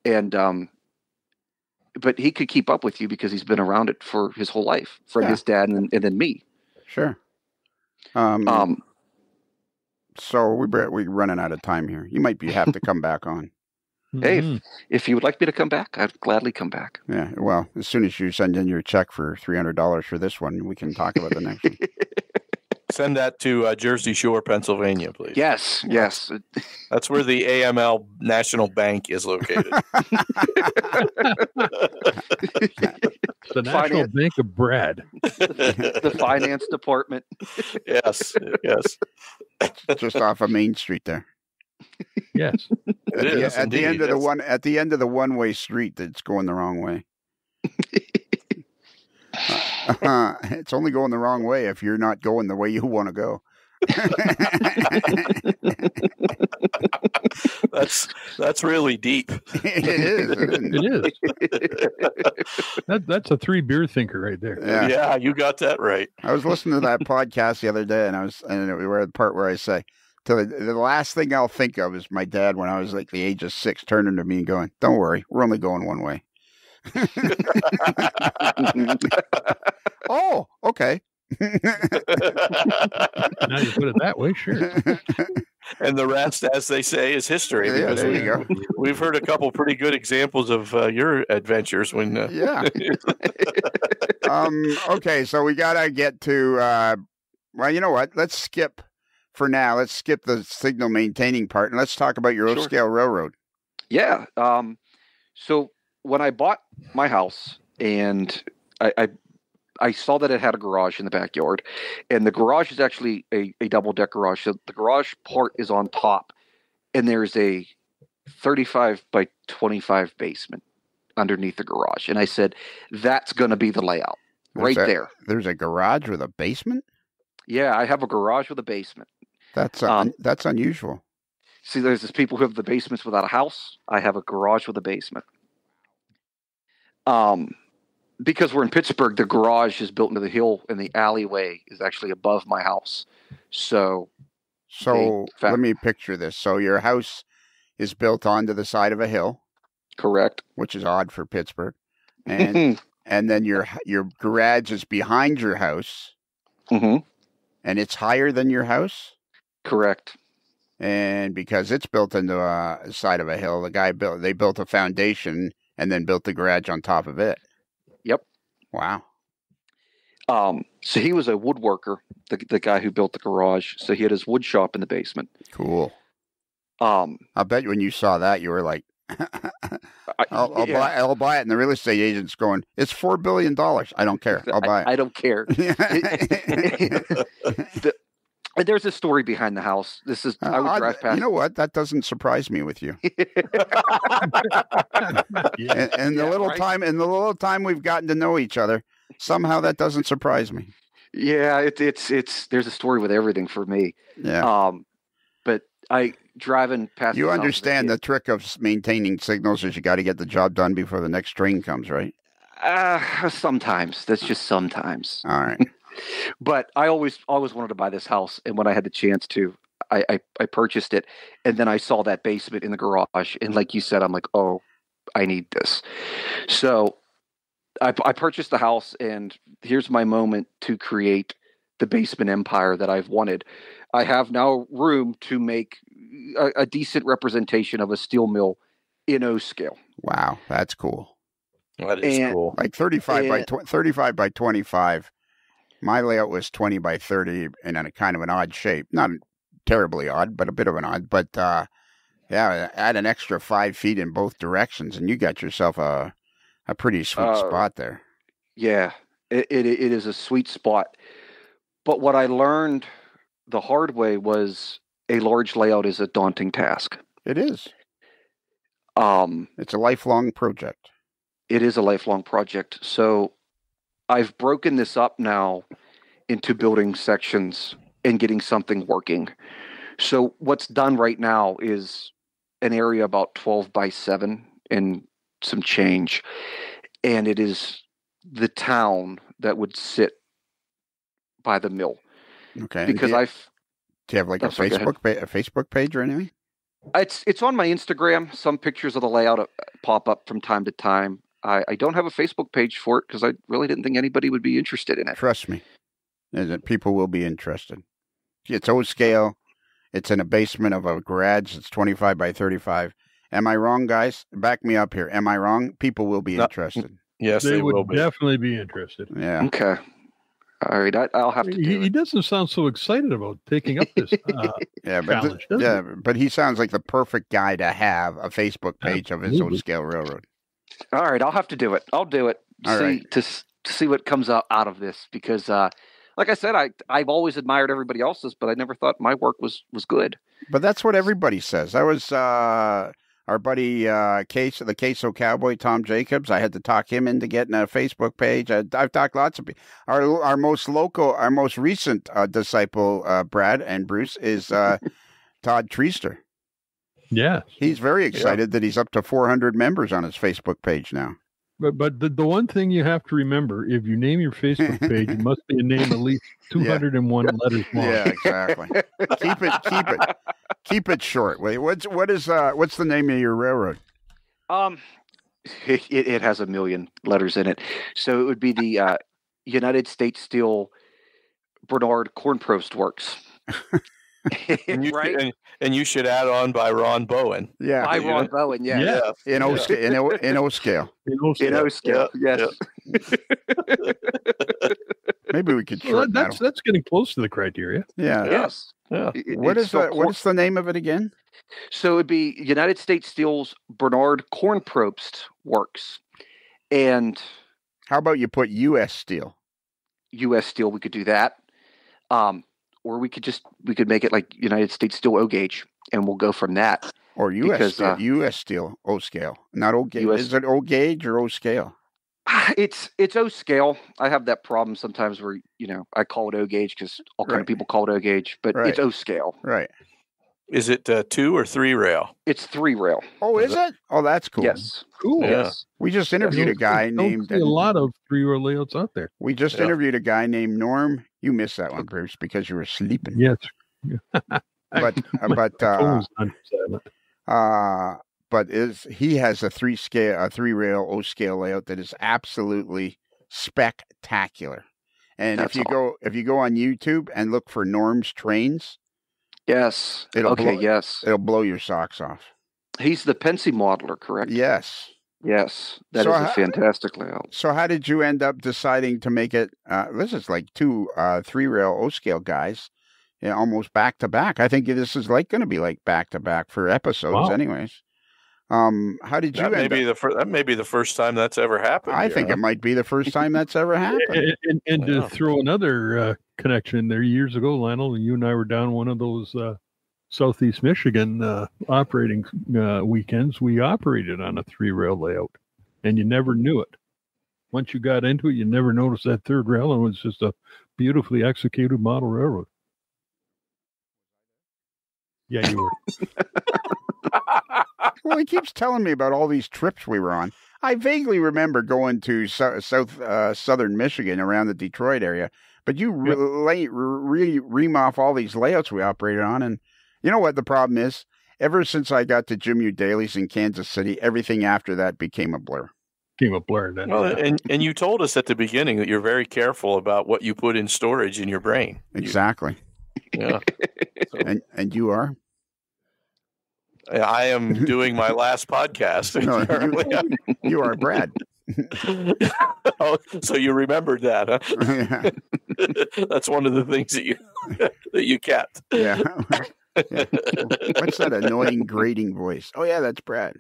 and but he could keep up with you because he's been around it for his whole life, from his dad and then me. Sure. So we're running out of time here. You might have to come back on. Hey, if you would like me to come back, I'd gladly come back. Yeah. Well, as soon as you send in your check for $300 for this one, we can talk about the next one. Send that to Jersey Shore, Pennsylvania, please. Yes. That's where the AML National Bank is located. The National Bank of Brad. The finance department. Yes. Just off of Main Street there. Yes. It is. At the end of the one-way street that's going the wrong way. It's only going the wrong way if you're not going the way you want to go. That's really deep. It is. It is. That's a 3-beer thinker right there. Yeah, you got that right. I was listening to that podcast the other day, and we were at the part where I say, the last thing I'll think of is my dad when I was like the age of 6 turning to me and going, "Don't worry, we're only going one way." Oh, okay. Now you put it that way, sure. And the rest, as they say, is history. Yeah, there you go. We've heard a couple pretty good examples of your adventures. Yeah. Okay, so we gotta get to. Well, you know what? Let's skip for now. Let's skip the signal maintaining part, and let's talk about your O-scale railroad. Yeah. So when I bought my house, and I saw that it had a garage in the backyard, and the garage is actually a double-deck garage. So the garage part is on top, and there's a 35 by 25 basement underneath the garage. And I said, that's going to be the layout there. There's a garage with a basement? Yeah, I have a garage with a basement. That's unusual. See, there's people who have the basements without a house. I have a garage with a basement. Because we're in Pittsburgh, the garage is built into the hill, and the alleyway is actually above my house. So let me picture this. So your house is built onto the side of a hill, correct, which is odd for Pittsburgh, and then your garage is behind your house, and it's higher than your house, correct. And because it's built into a side of a hill, they built a foundation and then built the garage on top of it. Yep. Wow. So he was a woodworker, the guy who built the garage. So he had his wood shop in the basement. Cool. I bet when you saw that, you were like, I'll buy it. And the real estate agent's going, it's $4 billion. I don't care. I'll buy it. I don't care. There's a story behind the house. This is I would drive past. You know what? That doesn't surprise me with you. And the little time we've gotten to know each other, somehow that doesn't surprise me. Yeah, it's there's a story with everything for me. Yeah. But driving past. You understand the trick of maintaining signals is you got to get the job done before the next train comes, right? Sometimes. That's just sometimes. All right. But I always wanted to buy this house, and when I had the chance to, I purchased it, and then I saw that basement in the garage, and like you said, I'm like, oh, I need this. So I purchased the house, and here's my moment to create the basement empire that I've wanted. I have now room to make a decent representation of a steel mill in O scale. Wow, that's cool. That is cool. Like 35 by 25. My layout was 20 by 30 and in a kind of an odd shape. Not terribly odd, but a bit of an odd. But add an extra 5 feet in both directions, and you got yourself a pretty sweet spot there. Yeah, it is a sweet spot. But what I learned the hard way was a large layout is a daunting task. It is. It's a lifelong project. It is a lifelong project. So I've broken this up now into building sections and getting something working. So what's done right now is an area about 12 by 7 and some change. And it is the town that would sit by the mill. Okay. Because do you have like a Facebook page or anything? It's on my Instagram. Some pictures of the layout pop up from time to time. I don't have a Facebook page for it because I really didn't think anybody would be interested in it. Trust me, people will be interested. It's O scale. It's in a basement of a garage. It's 25 by 35. Am I wrong, guys? Back me up here. Am I wrong? People will be interested. Yes, they will would definitely be interested. Yeah. Okay. All right. I'll have to do it. He doesn't sound so excited about taking up this challenge. But he sounds like the perfect guy to have a Facebook page of his O scale railroad. All right, I'll have to do it. I'll do it. To see what comes out of this because, like I said, I've always admired everybody else's, but I never thought my work was good. But that's what everybody says. That was our buddy the Queso Cowboy, Tom Jacobs. I had to talk him into getting a Facebook page. I've talked lots of people. Our most recent disciple, Brad and Bruce, is Todd Treaster. Yeah, he's very excited that he's up to 400 members on his Facebook page now. But the one thing you have to remember, if you name your Facebook page, it must be a name at least 201 letters long. Yeah, exactly. Keep it short. Wait, what's the name of your railroad? It has 1 million letters in it, so it would be the United States Steel Bernard Cornprost Works. Right, and you should add on by Ron Bohin. Yeah, by Ron Bohin. Yeah. In O scale. In O scale. Yes. Maybe we could. Well, that's getting close to the criteria. Yeah. Yes. Yeah. What's the name of it again? So it'd be United States Steel's Bernard Cornprost Works, and how about you put U.S. Steel? U.S. Steel. We could do that. Or we could make it like United States Steel O gauge, and we'll go from that. Or U.S. Steel, U.S. Steel O scale, not O gauge. Is it O gauge or O scale? It's O scale. I have that problem sometimes where I call it O gauge because all kind of people call it O gauge, but it's O scale. Right. Is it 2 or 3 rail? It's 3 rail. Oh, is it? Oh, that's cool. Yes. Cool. Yeah. Yes. We just interviewed a guy named. See a lot of 3-rail layouts out there. We just Yeah. interviewed a guy named Norm. You missed that one, Bruce, because you were sleeping. Yes. But Phone's on silent. he has a 3-rail O-scale layout that is absolutely spectacular. And That's if you go on YouTube and look for Norm's trains, Yes. Yes. it'll blow your socks off. He's the Pensy modeler, correct? Yes. Yes. That So is a fantastic layout. So how did you end up deciding to make it? This is like 2 3-rail O-scale guys, almost back to back. I think this is going to be like back to back for episodes, Wow. anyways. How did you? That may be the first time that's ever happened. I think it might be the first time that's ever happened. And to throw another connection in there, years ago, Lionel, you and I were down one of those Southeast Michigan operating weekends. We operated on a 3-rail layout, and you never knew it. Once you got into it, you never noticed that 3rd rail, and it was just a beautifully executed model railroad. Yeah, you were. Well, he keeps telling me about all these trips we were on. I vaguely remember going to southern Michigan around the Detroit area, but you ream off all these layouts we operated on, and you know what the problem is? Ever since I got to Jim U. Daly's in Kansas City, everything after that became a blur. Then. Well, and you told us at the beginning that you're very careful about what you put in storage in your brain. Exactly. Yeah. And you are? I am doing my last podcast. No, you are Brad. Oh, so you remembered that, huh? Yeah. That's one of the things that you kept. Yeah. Yeah. What's that annoying grating voice? Oh yeah, that's Brad.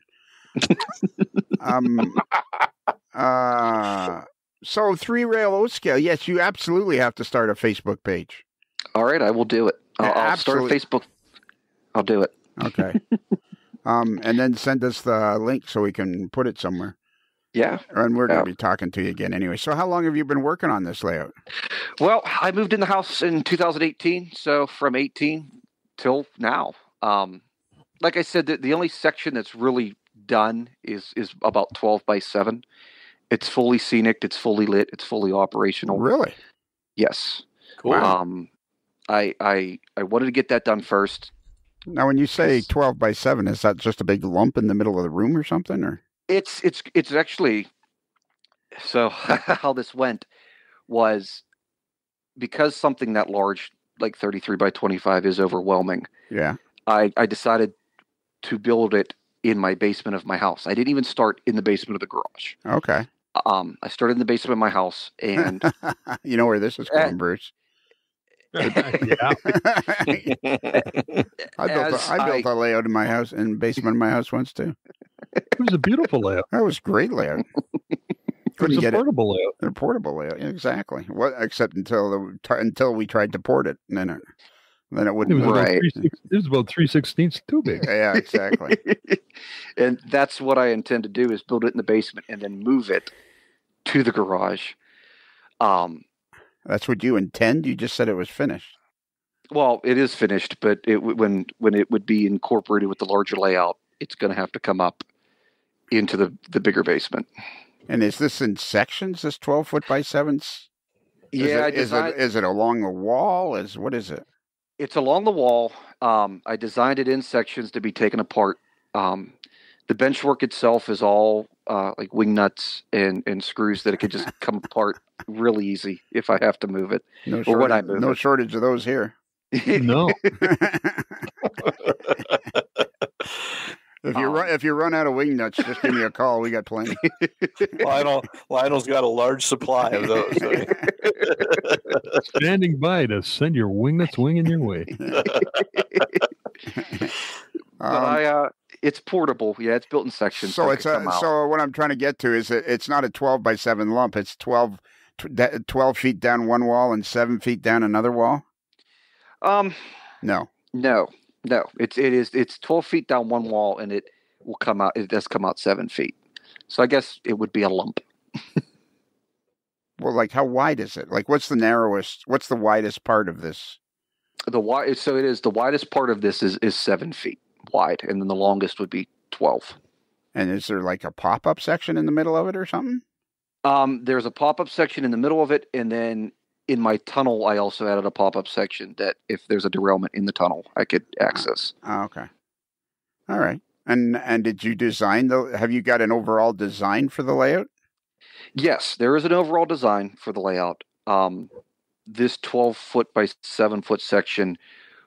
So 3-rail O-scale. Yes, you absolutely have to start a Facebook page. All right, I will do it. I'll start a Facebook. I'll do it. Okay. And then send us the link so we can put it somewhere. Yeah. And we're going to be talking to you again anyway. So how long have you been working on this layout? Well, I moved in the house in 2018, so from 18 till now. Like I said, the only section that's really done is about 12 by 7. It's fully scenic, it's fully lit, it's fully operational. Really? Yes. Cool. I wanted to get that done first. Now, when you say 12 by 7, is that just a big lump in the middle of the room or something? Or It's actually, so how this went was because something that large, like 33 by 25, is overwhelming. Yeah. I decided to build it in my basement of my house. I didn't even start in the basement of the garage. Okay. I started in the basement of my house, and you know where this is going, Bruce. Yeah. I built a layout in my house, in the basement of my house once too. It was a beautiful layout. That was a great layout. It was a portable layout. A portable layout, exactly. What? Except until we tried to port it, and then it wouldn't. It was Right. It was about 3/16 too big. Yeah, exactly. And that's what I intend to do, is build it in the basement and then move it to the garage. That's what you intend? You just said it was finished. Well, it is finished, but when it would be incorporated with the larger layout, it's going to have to come up into the bigger basement. And is this in sections, this 12-foot by 7s? Yeah, is it along the wall? What is it? It's along the wall. I designed it in sections to be taken apart. The benchwork itself is all like wing nuts and screws that it could just come apart really easy if I have to move it. No or when I move it. shortage of those here. No. If you run out of wing nuts, just give me a call. We got plenty. Lionel's got a large supply of those. Standing by to send your wingnuts winging your way. But it's portable. Yeah, it's built in sections. So what I'm trying to get to is it's not a 12 by 7 lump. It's 12 feet down one wall and 7 feet down another wall. No. It's 12 feet down one wall, and it will come out. It does come out 7 feet. So I guess it would be a lump. Well, like how wide is it? Like what's the widest part of this? So it is the widest part of this is 7 feet wide, and then the longest would be 12. And is there like a pop-up section in the middle of it or something? There's a pop-up section in the middle of it, and then in my tunnel, I also added a pop-up section that if there's a derailment in the tunnel, I could access. Oh, okay. All right. And did you design have you got an overall design for the layout? Yes, there is an overall design for the layout. This 12-foot by 7-foot section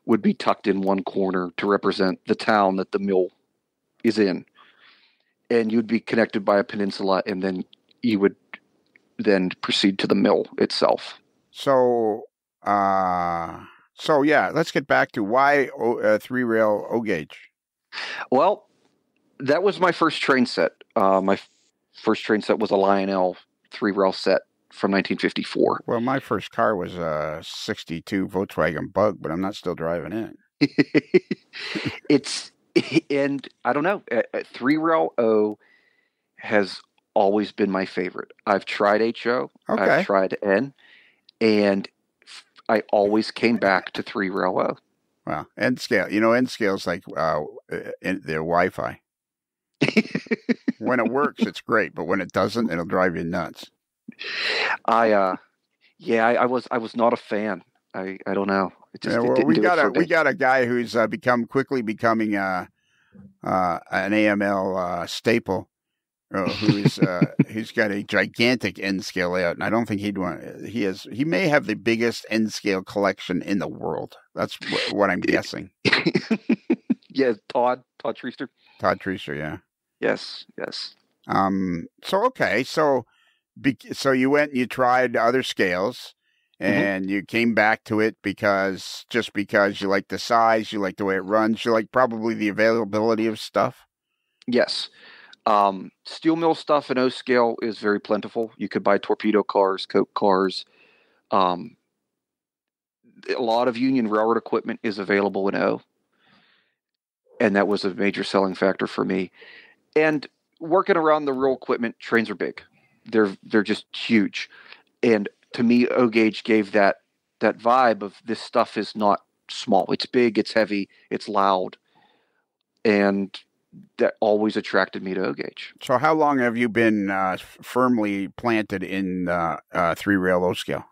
would be tucked in one corner to represent the town that the mill is in. And you'd be connected by a peninsula, and then you would then proceed to the mill itself. So yeah, let's get back to why 3-rail O-gauge. Well, that was my first train set. My first train set was a Lionel 3-rail set from 1954. Well, my first car was a 62 Volkswagen Bug, but I'm not still driving it. And I don't know, 3-rail O has always been my favorite. I've tried HO, Okay. I've tried N, and I always came back to 3-rail O. Well, N scale. N scale is like the Wi-Fi. When it works, it's great, but when it doesn't, it'll drive you nuts. I was not a fan. I don't know. It just, we got a guy who's quickly becoming an AML staple. Who's got a gigantic N scale layout, and I don't think he'd want. He may have the biggest N scale collection in the world. That's what I'm guessing. Yeah, Todd Treaster. Todd Treaster, yeah. Yes. So you went and you tried other scales, and you came back to it because you like the size, you like the way it runs, you like probably the availability of stuff. Yes. Steel mill stuff in O scale is very plentiful. You could buy torpedo cars, coke cars. A lot of Union Railroad equipment is available in O. And that was a major selling factor for me. And working around the real equipment, trains are big. They're just huge. And to me, O gauge gave that vibe of this stuff is not small. It's big, it's heavy, it's loud. And that always attracted me to O gauge. So how long have you been firmly planted in 3-rail O scale?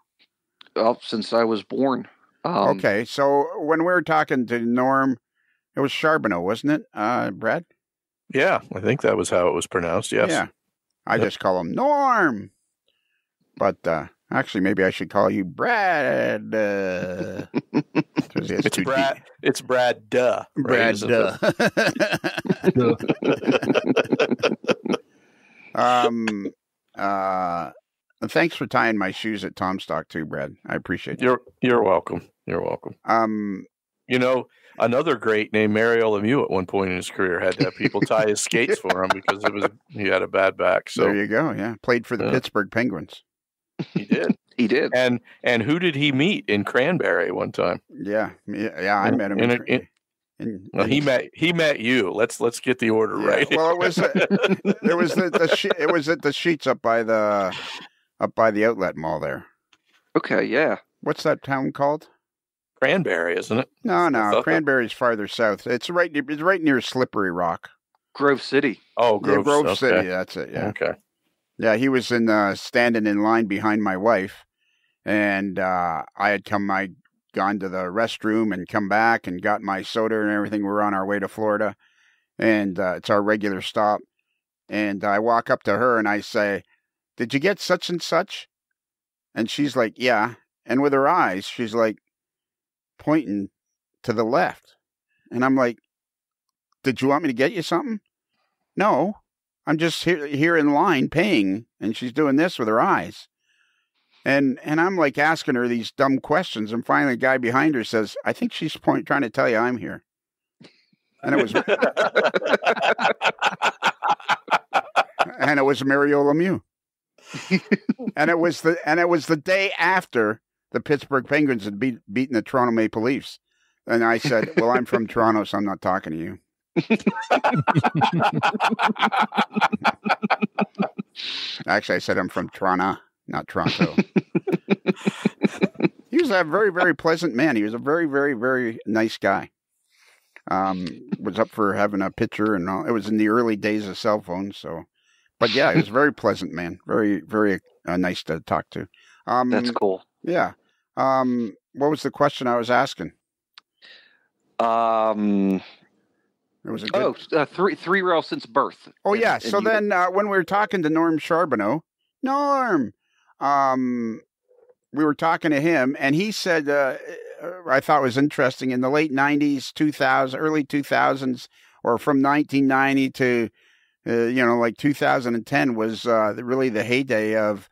Well, since I was born. Okay, so when we were talking to Norm, it was Charbonneau, wasn't it, Brad? Yeah, I think that was how it was pronounced, yes. Yeah, I just call him Norm. But actually, maybe I should call you Brad. It's Brad Duh. Brad Duh. Thanks for tying my shoes at Tomstock too, Brad. I appreciate it. You're welcome. You're welcome. Another great named Mario Lemieux at one point in his career had to have people tie his skates for him because he had a bad back. So there you go. Yeah, played for the Pittsburgh Penguins. He did. He did. And who did he meet in Cranberry one time? Yeah. I met him. He met you. Let's get the order right. Well, it was it was at the Sheets up by the outlet mall there. Okay, yeah. What's that town called? Cranberry, isn't it? No. Cranberry's farther south. It's right near Slippery Rock. Grove City. Oh, Grove City. That's it. Yeah. Okay. Yeah, he was standing in line behind my wife, and I had gone to the restroom and come back and got my soda and everything. We're on our way to Florida, and it's our regular stop. And I walk up to her and I say, "Did you get such and such?" And she's like, "Yeah." And with her eyes, she's like pointing to the left. And I'm like, "Did you want me to get you something?" "No, I'm just here in line paying." And she's doing this with her eyes. And I'm like asking her these dumb questions. And finally, a guy behind her says, "I think she's trying to tell you I'm here." And it was Mario Lemieux. and it was the day after the Pittsburgh Penguins had beaten the Toronto Maple Leafs. And I said, "Well, I'm from Toronto, so I'm not talking to you." Actually, I said I'm from Toronto, not Toronto. He was a very, very pleasant man. He was a very, very, very nice guy. Was up for having a picture and all. It was in the early days of cell phones, so. But yeah, he was a very pleasant man. Very, very nice to talk to. That's cool. Yeah. What was the question I was asking? It was a good... three rail since birth. Oh yeah. So then when we were talking to Norm Charbonneau, we were talking to him, and he said, I thought was interesting, in the late 90s, 2000, early 2000s, or from 1990 to, like 2010 was really the heyday of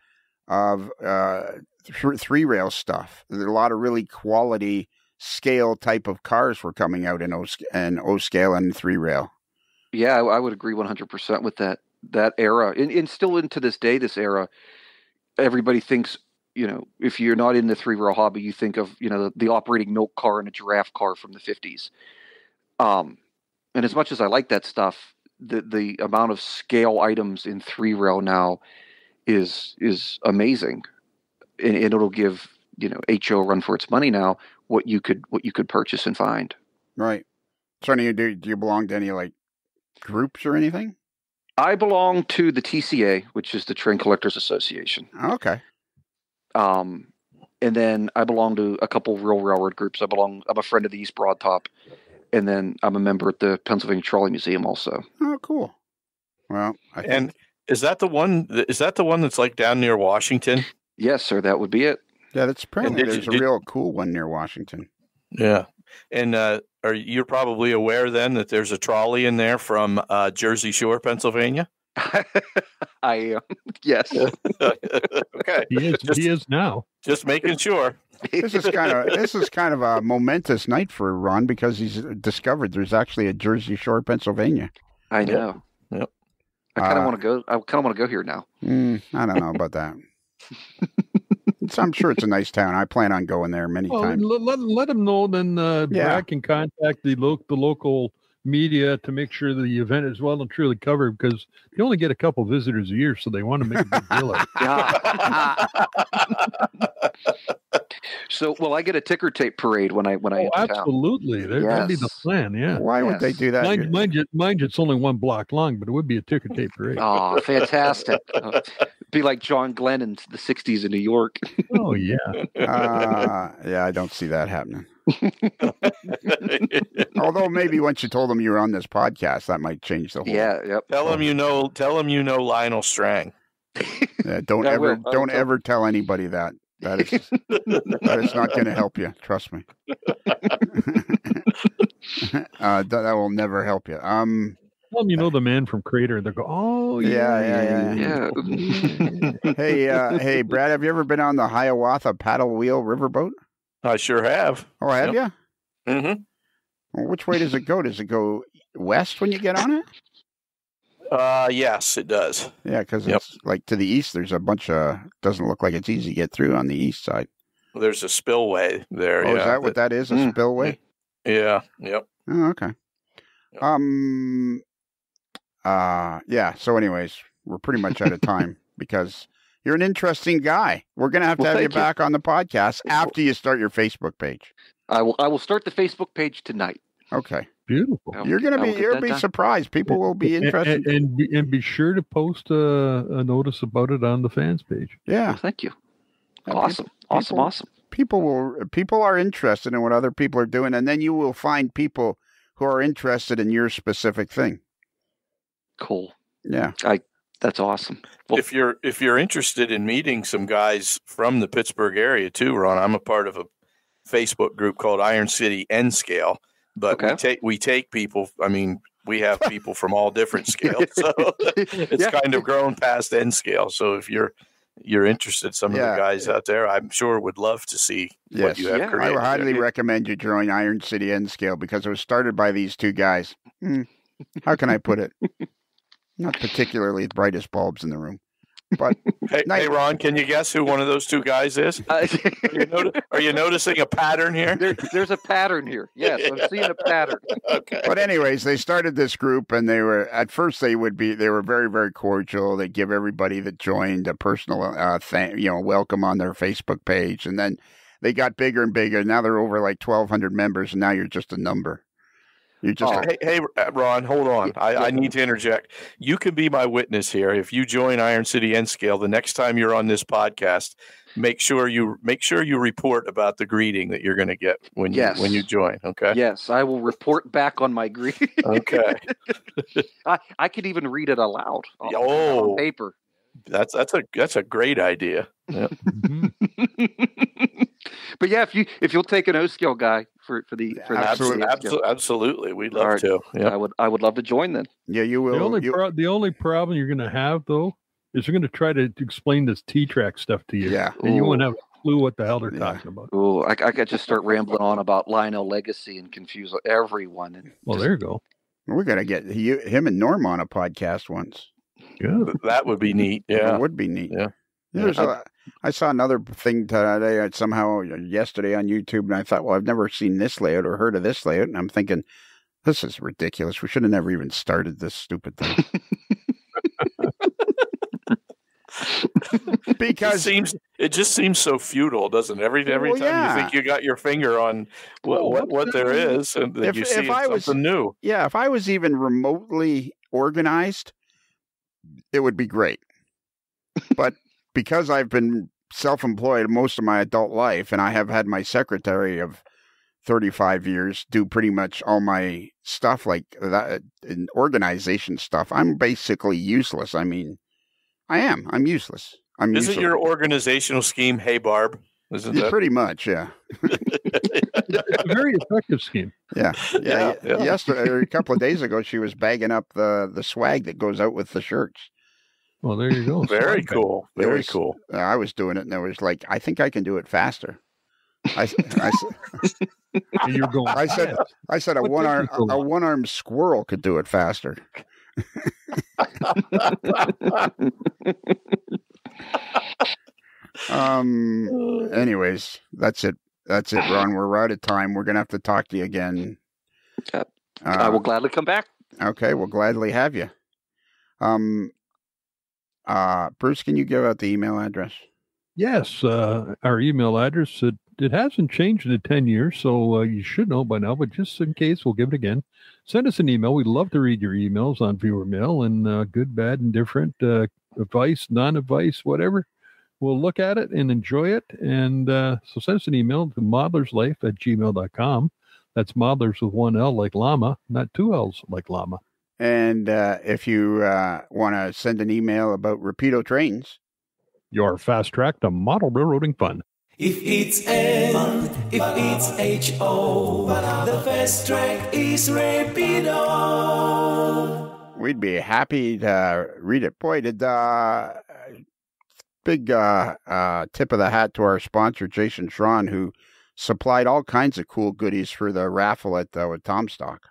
three rail stuff. There a lot of really quality scale type of cars were coming out in O scale and three rail. Yeah, I would agree 100% with that era, and still into this day, this era, everybody thinks, if you're not in the three rail hobby, you think of, the operating milk car and a giraffe car from the 50s. And as much as I like that stuff, the amount of scale items in three rail now is amazing. And it'll give, HO a run for its money now, what you could purchase and find. Right. So do you belong to any like groups or anything? I belong to the TCA, which is the Train Collectors Association. Okay. And then I belong to a couple real railroad groups. I'm a friend of the East Broad Top, and then I'm a member at the Pennsylvania Trolley Museum also. Oh, cool. Well, and is that the one that's like down near Washington? Yes, sir. That would be it. Yeah, that's apparently there's a real cool one near Washington. Yeah. And you're probably aware then that there's a trolley in there from Jersey Shore, Pennsylvania? I am. Yes. Okay. He is now. Just making sure. This is kind of a momentous night for Ron because he's discovered there's actually a Jersey Shore, Pennsylvania. I know. Yep. I kind of want to go. I kind of want to go here now. I don't know about that. I'm sure it's a nice town. I plan on going there many times. Let him know. Then Brad can contact the local media to make sure the event is well and truly covered, because you only get a couple visitors a year, so they want to make a big deal of it. So, will I get a ticker tape parade when I enter absolutely. town? That'd be the plan. Yeah. Why would they do that? Mind you, it's only one block long, but it would be a ticker tape parade. Oh, fantastic! Be like John Glenn in the '60s in New York. Oh yeah. Yeah, I don't see that happening. Although maybe once you told them you were on this podcast, that might change the whole. Yeah. Yep. Tell them you know Lionel Strang. Yeah, don't ever tell anybody that. That is not going to help you. Trust me. That will never help you. Tell them you know the man from Crater. They go, oh yeah. Hey, Brad, have you ever been on the Hiawatha paddle wheel riverboat? I sure have. Oh, have you? Mm-hmm. Well, which way does it go? Does it go west when you get on it? Yes, it does. Yeah, because it's like to the east. There's a bunch of. Doesn't look like it's easy to get through on the east side. Well, there's a spillway there. Oh, is that what that is? A spillway? Yeah. Yep. Oh, okay. Yep. Yeah. So, anyways, we're pretty much out of time because you're an interesting guy. We're gonna have to have you back on the podcast after you start your Facebook page. I will start the Facebook page tonight. Okay. Beautiful. You'll be surprised. People will be interested. And be sure to post a notice about it on the fans page. Yeah. Well, thank you. Awesome. Awesome. People are interested in what other people are doing, and then you will find people who are interested in your specific thing. Cool. Yeah. That's awesome. Well, if you're interested in meeting some guys from the Pittsburgh area too, Ron, I'm a part of a Facebook group called Iron City N Scale. But we take people. I mean, we have people from all different scales, so it's kind of grown past N scale. So if you're interested, some of the guys out there, I'm sure would love to see what you have created. I would highly recommend you join Iron City N Scale because it was started by these two guys. How can I put it? Not particularly the brightest bulbs in the room. But hey, Ron, can you guess who one of those two guys is? Are you noticing a pattern here? There's a pattern here. Yes, I'm seeing a pattern. Okay. But anyways, they started this group, and they were very, very cordial. They give everybody that joined a personal welcome on their Facebook page, and then they got bigger and bigger. Now they're over like 1,200 members, and now you're just a number. You're just Hey, Ron, hold on. I need to interject. You can be my witness here. If you join Iron City N Scale, the next time you're on this podcast, make sure you report about the greeting that you're going to get when you join. Okay. Yes, I will report back on my greeting. Okay. I could even read it aloud on paper. That's a great idea. Yeah. But yeah, if you'll take an O scale guy for the absolutely, we'd love to. Yeah, I would love to join then. Yeah, you will. The only problem you're going to have though is they're going to try to explain this T-track stuff to you. Yeah, and you won't have a clue what the hell they're talking about. Oh, I could just start rambling on about Lionel Legacy and confuse everyone. Well, there you go. We're going to get him and Norm on a podcast once. Yeah, that would be neat. Yeah, it would be neat. Yeah. I saw another thing today, somehow yesterday on YouTube, and I thought, well, I've never seen this layout or heard of this layout, and I'm thinking, this is ridiculous. We should have never even started this stupid thing. Because it just seems so futile, doesn't it? Every time you think you got your finger on what there is, and then you see something new. Yeah, if I was even remotely organized, it would be great. But because I've been self-employed most of my adult life, and I have had my secretary of 35 years do pretty much all my stuff like that, in organization stuff, I'm basically useless. I mean, I'm useless. Isn't your organizational scheme, hey, Barb? Isn't that? Pretty much, yeah. It's a very effective scheme. Yeah. Yesterday, or a couple of days ago, she was bagging up the swag that goes out with the shirts. Well, there you go. Very cool. Very cool. I was doing it, and it was like, I think I can do it faster. You're going. I said a one-armed squirrel could do it faster. Anyways, that's it, Ron. We're out of time. We're gonna have to talk to you again. I will gladly come back. Okay, we'll gladly have you. Bruce, can you give out the email address? Yes, our email address, it hasn't changed in 10 years, so you should know by now, but just in case, we'll give it again. Send us an email. We'd love to read your emails on viewer mail, and good, bad, and different, advice, non-advice, whatever. We'll look at it and enjoy it, and so send us an email to modelerslife@gmail.com. That's modelers with one L like llama, not two L's like llama. And if you want to send an email about Rapido trains, your fast track to model railroading fun. If it's N, if it's H-O, the fast track is Rapido. We'd be happy to read it. Boy, did big tip of the hat to our sponsor, Jason Schron, who supplied all kinds of cool goodies for the raffle at with Tomstock.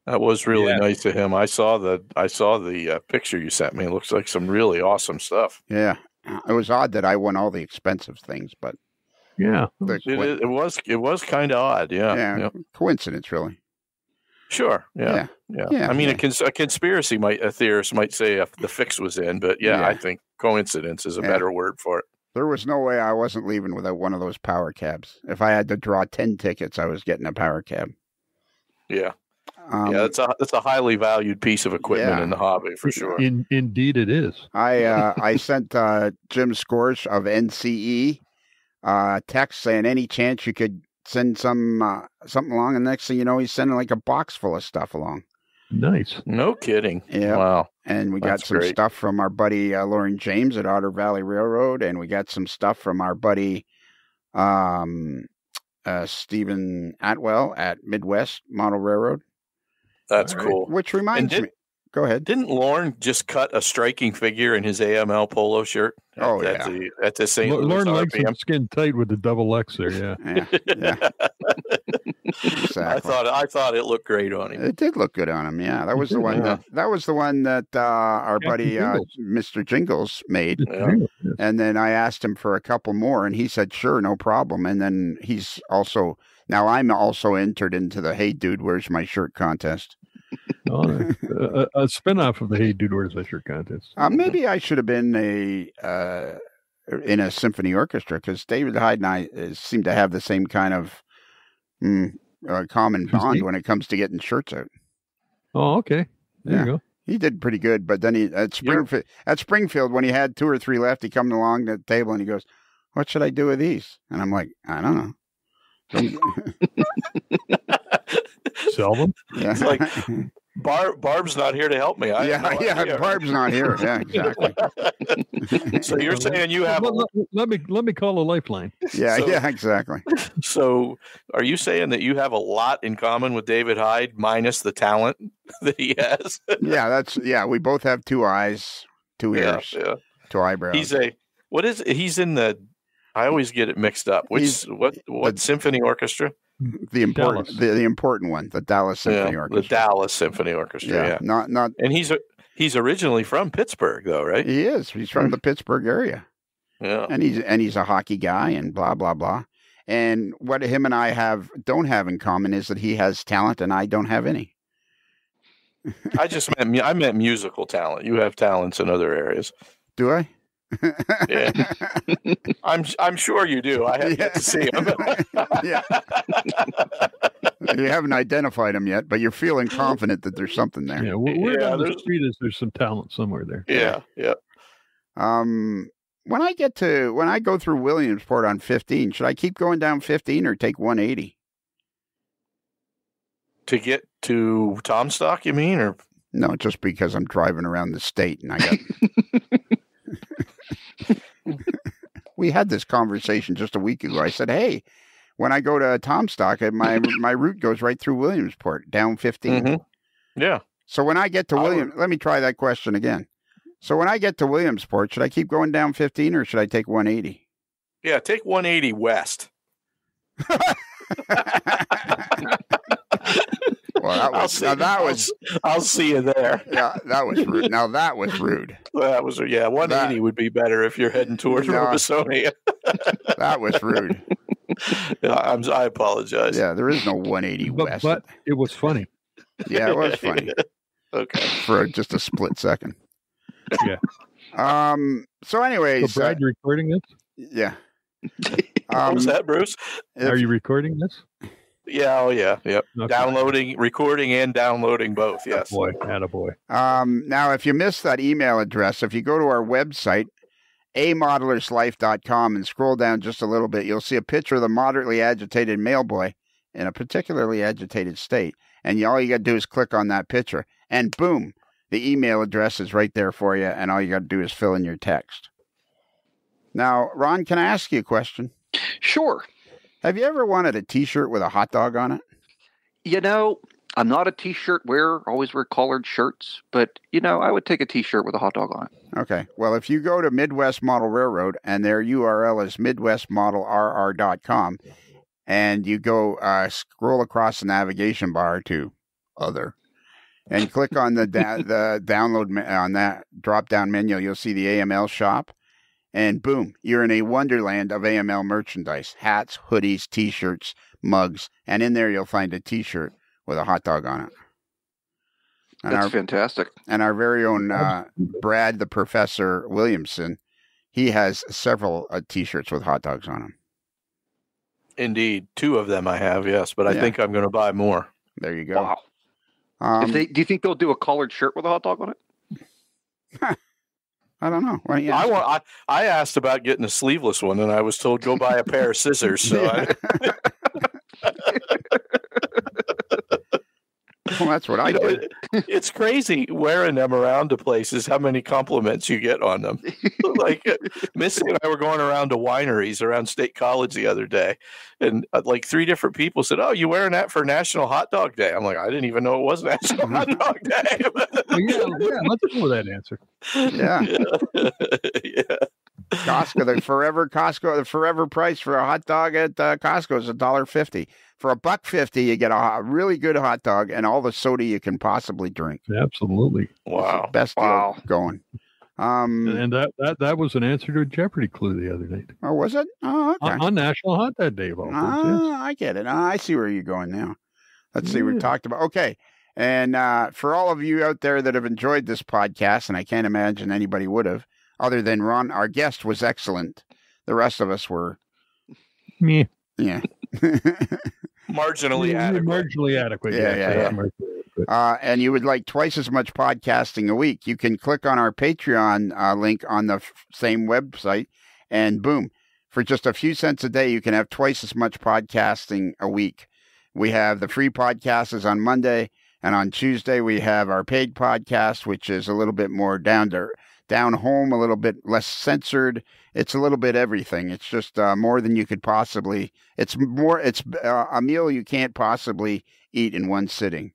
That was really nice of him. I saw the picture you sent me. It looks like some really awesome stuff. Yeah, it was odd that I won all the expensive things, but yeah, it was kind of odd. Yeah, coincidence, really. Sure. Yeah. I mean, a conspiracy theorist might say the fix was in, but I think coincidence is a better word for it. There was no way I wasn't leaving without one of those power cabs. If I had to draw 10 tickets, I was getting a power cab. Yeah. That's a highly valued piece of equipment in the hobby for sure. Indeed, it is. I sent Jim Scorch of NCE text saying any chance you could send something along, and next thing you know, he's sending like a box full of stuff along. Nice. No kidding. Yeah. Wow. And we got some stuff from our buddy Lauren James at Otter Valley Railroad, and we got some stuff from our buddy Stephen Atwell at Midwest Model Railroad. That's cool. Which reminds me. Go ahead. Didn't Lorne just cut a striking figure in his AML polo shirt? At the St. Louis Lorne RPM? likes him skin tight with the double X there. Yeah. Exactly. I thought it looked great on him. It did look good on him. Yeah, that was the one. That was the one that our buddy Mr. Jingles made. Yeah. And then I asked him for a couple more, and he said, "Sure, no problem." And then I'm also entered into the "Hey Dude, Where's My Shirt" contest. A spinoff of the "Hey Dude, Where's My Shirt" contest. Maybe I should have been in a symphony orchestra, because David Hyde and I seem to have the same kind of common bond when it comes to getting shirts out. Oh, okay. There you go. He did pretty good, but then at Springfield, when he had 2 or 3 left, he come along the table and he goes, "What should I do with these?" And I'm like, "I don't know." Sell them? Yeah. It's like Barb's not here to help me. Barb's not here. Yeah, exactly. So you're saying you have let me call a lifeline. Yeah, exactly. So are you saying that you have a lot in common with David Hyde minus the talent that he has? We both have 2 eyes, 2 ears, 2 eyebrows. He's in the, I always get it mixed up. What symphony orchestra? The important one, the Dallas Symphony Orchestra. The Dallas Symphony Orchestra. Yeah. Not. And he's originally from Pittsburgh, though, right? He is. He's from the Pittsburgh area. Yeah. And he's a hockey guy and blah blah blah. And what him and I don't have in common is that he has talent and I don't have any. I meant musical talent. You have talents in other areas. Do I? Yeah. I'm sure you do. I have yet to see him. Yeah. You haven't identified him yet, but you're feeling confident that there's something there. Yeah, where on the street is there some talent somewhere there? Yeah. When I go through Williamsport on 15, should I keep going down 15 or take 180? To get to Tomstock, you mean, or no? Just because I'm driving around the state and I got. We had this conversation just a week ago. I said, "Hey, when I go to Tomstock, my route goes right through Williamsport, down 15." Mm-hmm. Yeah. So when I get to let me try that question again. So when I get to Williamsport, should I keep going down 15 or should I take 180? Yeah, take 180 west. Well, I'll see you there. Yeah, that was rude. Now that was rude. 180 would be better if you're heading towards Robesonia. That was rude. I apologize. Yeah, there is no 180 west. But it was funny. Yeah, it was funny. Okay. For just a split second. Yeah. So anyways. So Brad, you're recording this? Yeah. What was that, Bruce? Are you recording this? Yeah, yep. Okay. Downloading, recording, and downloading both, yes. Attaboy. Now, if you missed that email address, if you go to our website, amoddlerslife.com, and scroll down just a little bit, you'll see a picture of the moderately agitated mailboy in a particularly agitated state. And all you got to do is click on that picture, and boom, the email address is right there for you, and all you got to do is fill in your text. Now, Ron, can I ask you a question? Sure. Have you ever wanted a T-shirt with a hot dog on it? You know, I'm not a T-shirt wearer, always wear collared shirts, but, I would take a T-shirt with a hot dog on it. Okay. Well, if you go to Midwest Model Railroad, and their URL is midwestmodelrr.com, and you go scroll across the navigation bar to other, and click on the download on that drop-down menu, you'll see the AML shop. And boom, you're in a wonderland of AML merchandise, hats, hoodies, T-shirts, mugs, and in there you'll find a T-shirt with a hot dog on it. And That's fantastic. And our very own Brad, the Professor Williamson, he has several T-shirts with hot dogs on them. Indeed. 2 of them I have, yes, but I think I'm going to buy more. There you go. Wow. Do you think they'll do a collared shirt with a hot dog on it? I don't know. I asked about getting a sleeveless one, and I was told go buy a pair of scissors. So well, that's what I did. It's crazy wearing them around to places, how many compliments you get on them. Like Missy and I were going around to wineries around State College the other day, and like 3 different people said, "Oh, you wearing that for National Hot Dog Day?" I'm like, I didn't even know it was National Hot Dog Day. yeah, let's go with that answer. Yeah. Costco, the forever price for a hot dog at Costco is $1.50. For $1.50, you get a really good hot dog and all the soda you can possibly drink. Absolutely. Wow. Best deal going. And that was an answer to a Jeopardy clue the other night. Oh, was it? Oh, okay. On National Hot Dog Day. Yes. I get it. I see where you're going now. Let's see. We talked about. Okay. And for all of you out there that have enjoyed this podcast, and I can't imagine anybody would have, other than Ron, our guest was excellent. The rest of us were, Me. yeah. Marginally adequate. Marginally adequate. Yeah. And you would like twice as much podcasting a week. You can click on our Patreon link on the same website, and boom, for just a few cents a day, you can have twice as much podcasting a week. We have the free podcast is on Monday, and on Tuesday we have our paid podcast, which is a little bit more down home, a little bit less censored. It's a little bit everything. It's just more than you could possibly. It's a meal you can't possibly eat in one sitting.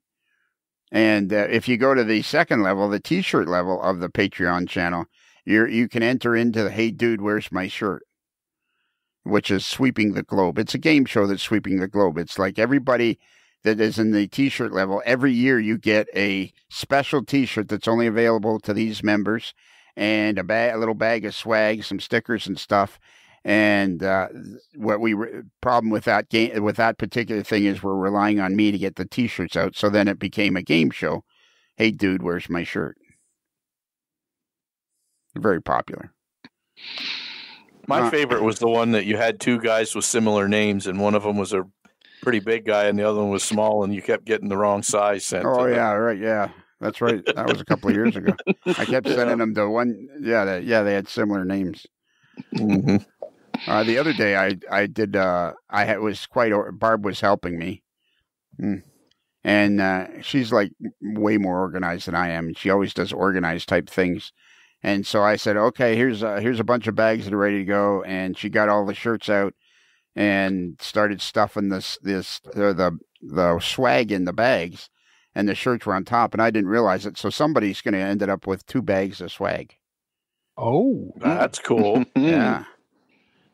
And if you go to the second level, the T-shirt level of the Patreon channel, you can enter into the "Hey Dude, Where's My Shirt?" which is sweeping the globe. It's a game show that's sweeping the globe. It's like everybody that is in the T-shirt level, every year you get a special T-shirt that's only available to these members, and a little bag of swag, some stickers and stuff. And problem with that particular thing is we're relying on me to get the T-shirts out. So then it became a game show. Hey, dude, where's my shirt? Very popular. My favorite was the one that you had two guys with similar names, and one of them was a pretty big guy, and the other one was small, and you kept getting the wrong size sent. Oh, yeah, right, yeah. That's right. That was a couple of years ago. I kept sending them to one. Yeah, they had similar names. Mm-hmm. The other day, Barb was helping me, and she's like way more organized than I am. She always does organized type things, and so I said, "Okay, here's a bunch of bags that are ready to go." And she got all the shirts out and started stuffing the swag in the bags, and the shirts were on top, and I didn't realize it. So somebody's going to end up with 2 bags of swag. Oh, that's cool. Yeah.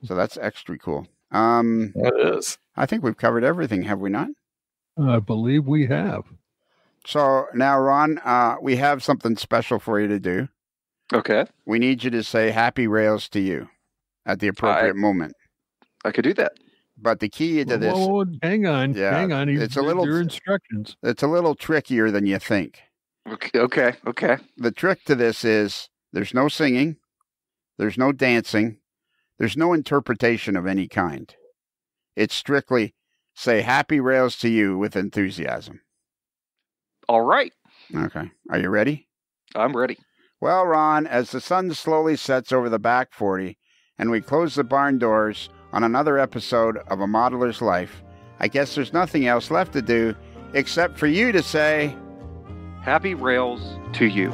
So that's extra cool. That is. I think we've covered everything, have we not? I believe we have. So now, Ron, we have something special for you to do. Okay. We need you to say "Happy Rails" to you at the appropriate moment. I could do that. But the key to this... Whoa, hang on. Yeah, hang on. it's a little... Your instructions. It's a little trickier than you think. Okay. The trick to this is there's no singing. There's no dancing. There's no interpretation of any kind. It's strictly say "Happy Rails" to you with enthusiasm. All right. Okay. Are you ready? I'm ready. Well, Ron, as the sun slowly sets over the back 40 and we close the barn doors on another episode of A Modeler's Life, I guess there's nothing else left to do except for you to say, "Happy Rails" to you.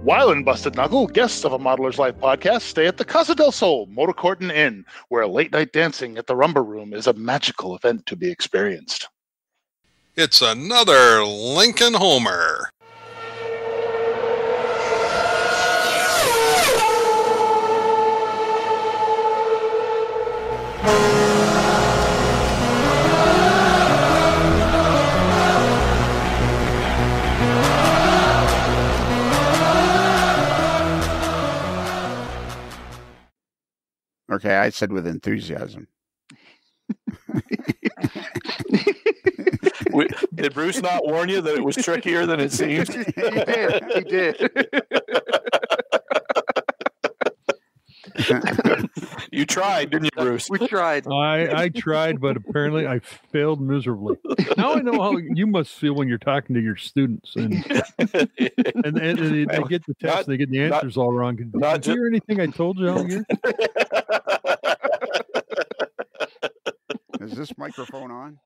While in Busted Knuckle, guests of A Modeler's Life podcast stay at the Casa del Sol Motor Court and Inn, where late-night dancing at the Rumba Room is a magical event to be experienced. It's another Lincoln Homer. Okay, I said with enthusiasm. Did Bruce not warn you that it was trickier than it seemed? He did. You tried, didn't you, Bruce? We tried. I tried, but apparently I failed miserably. Now I know how you must feel when you're talking to your students and they get the test, they get the answers all wrong. Did you hear anything I told you all year? Is this microphone on?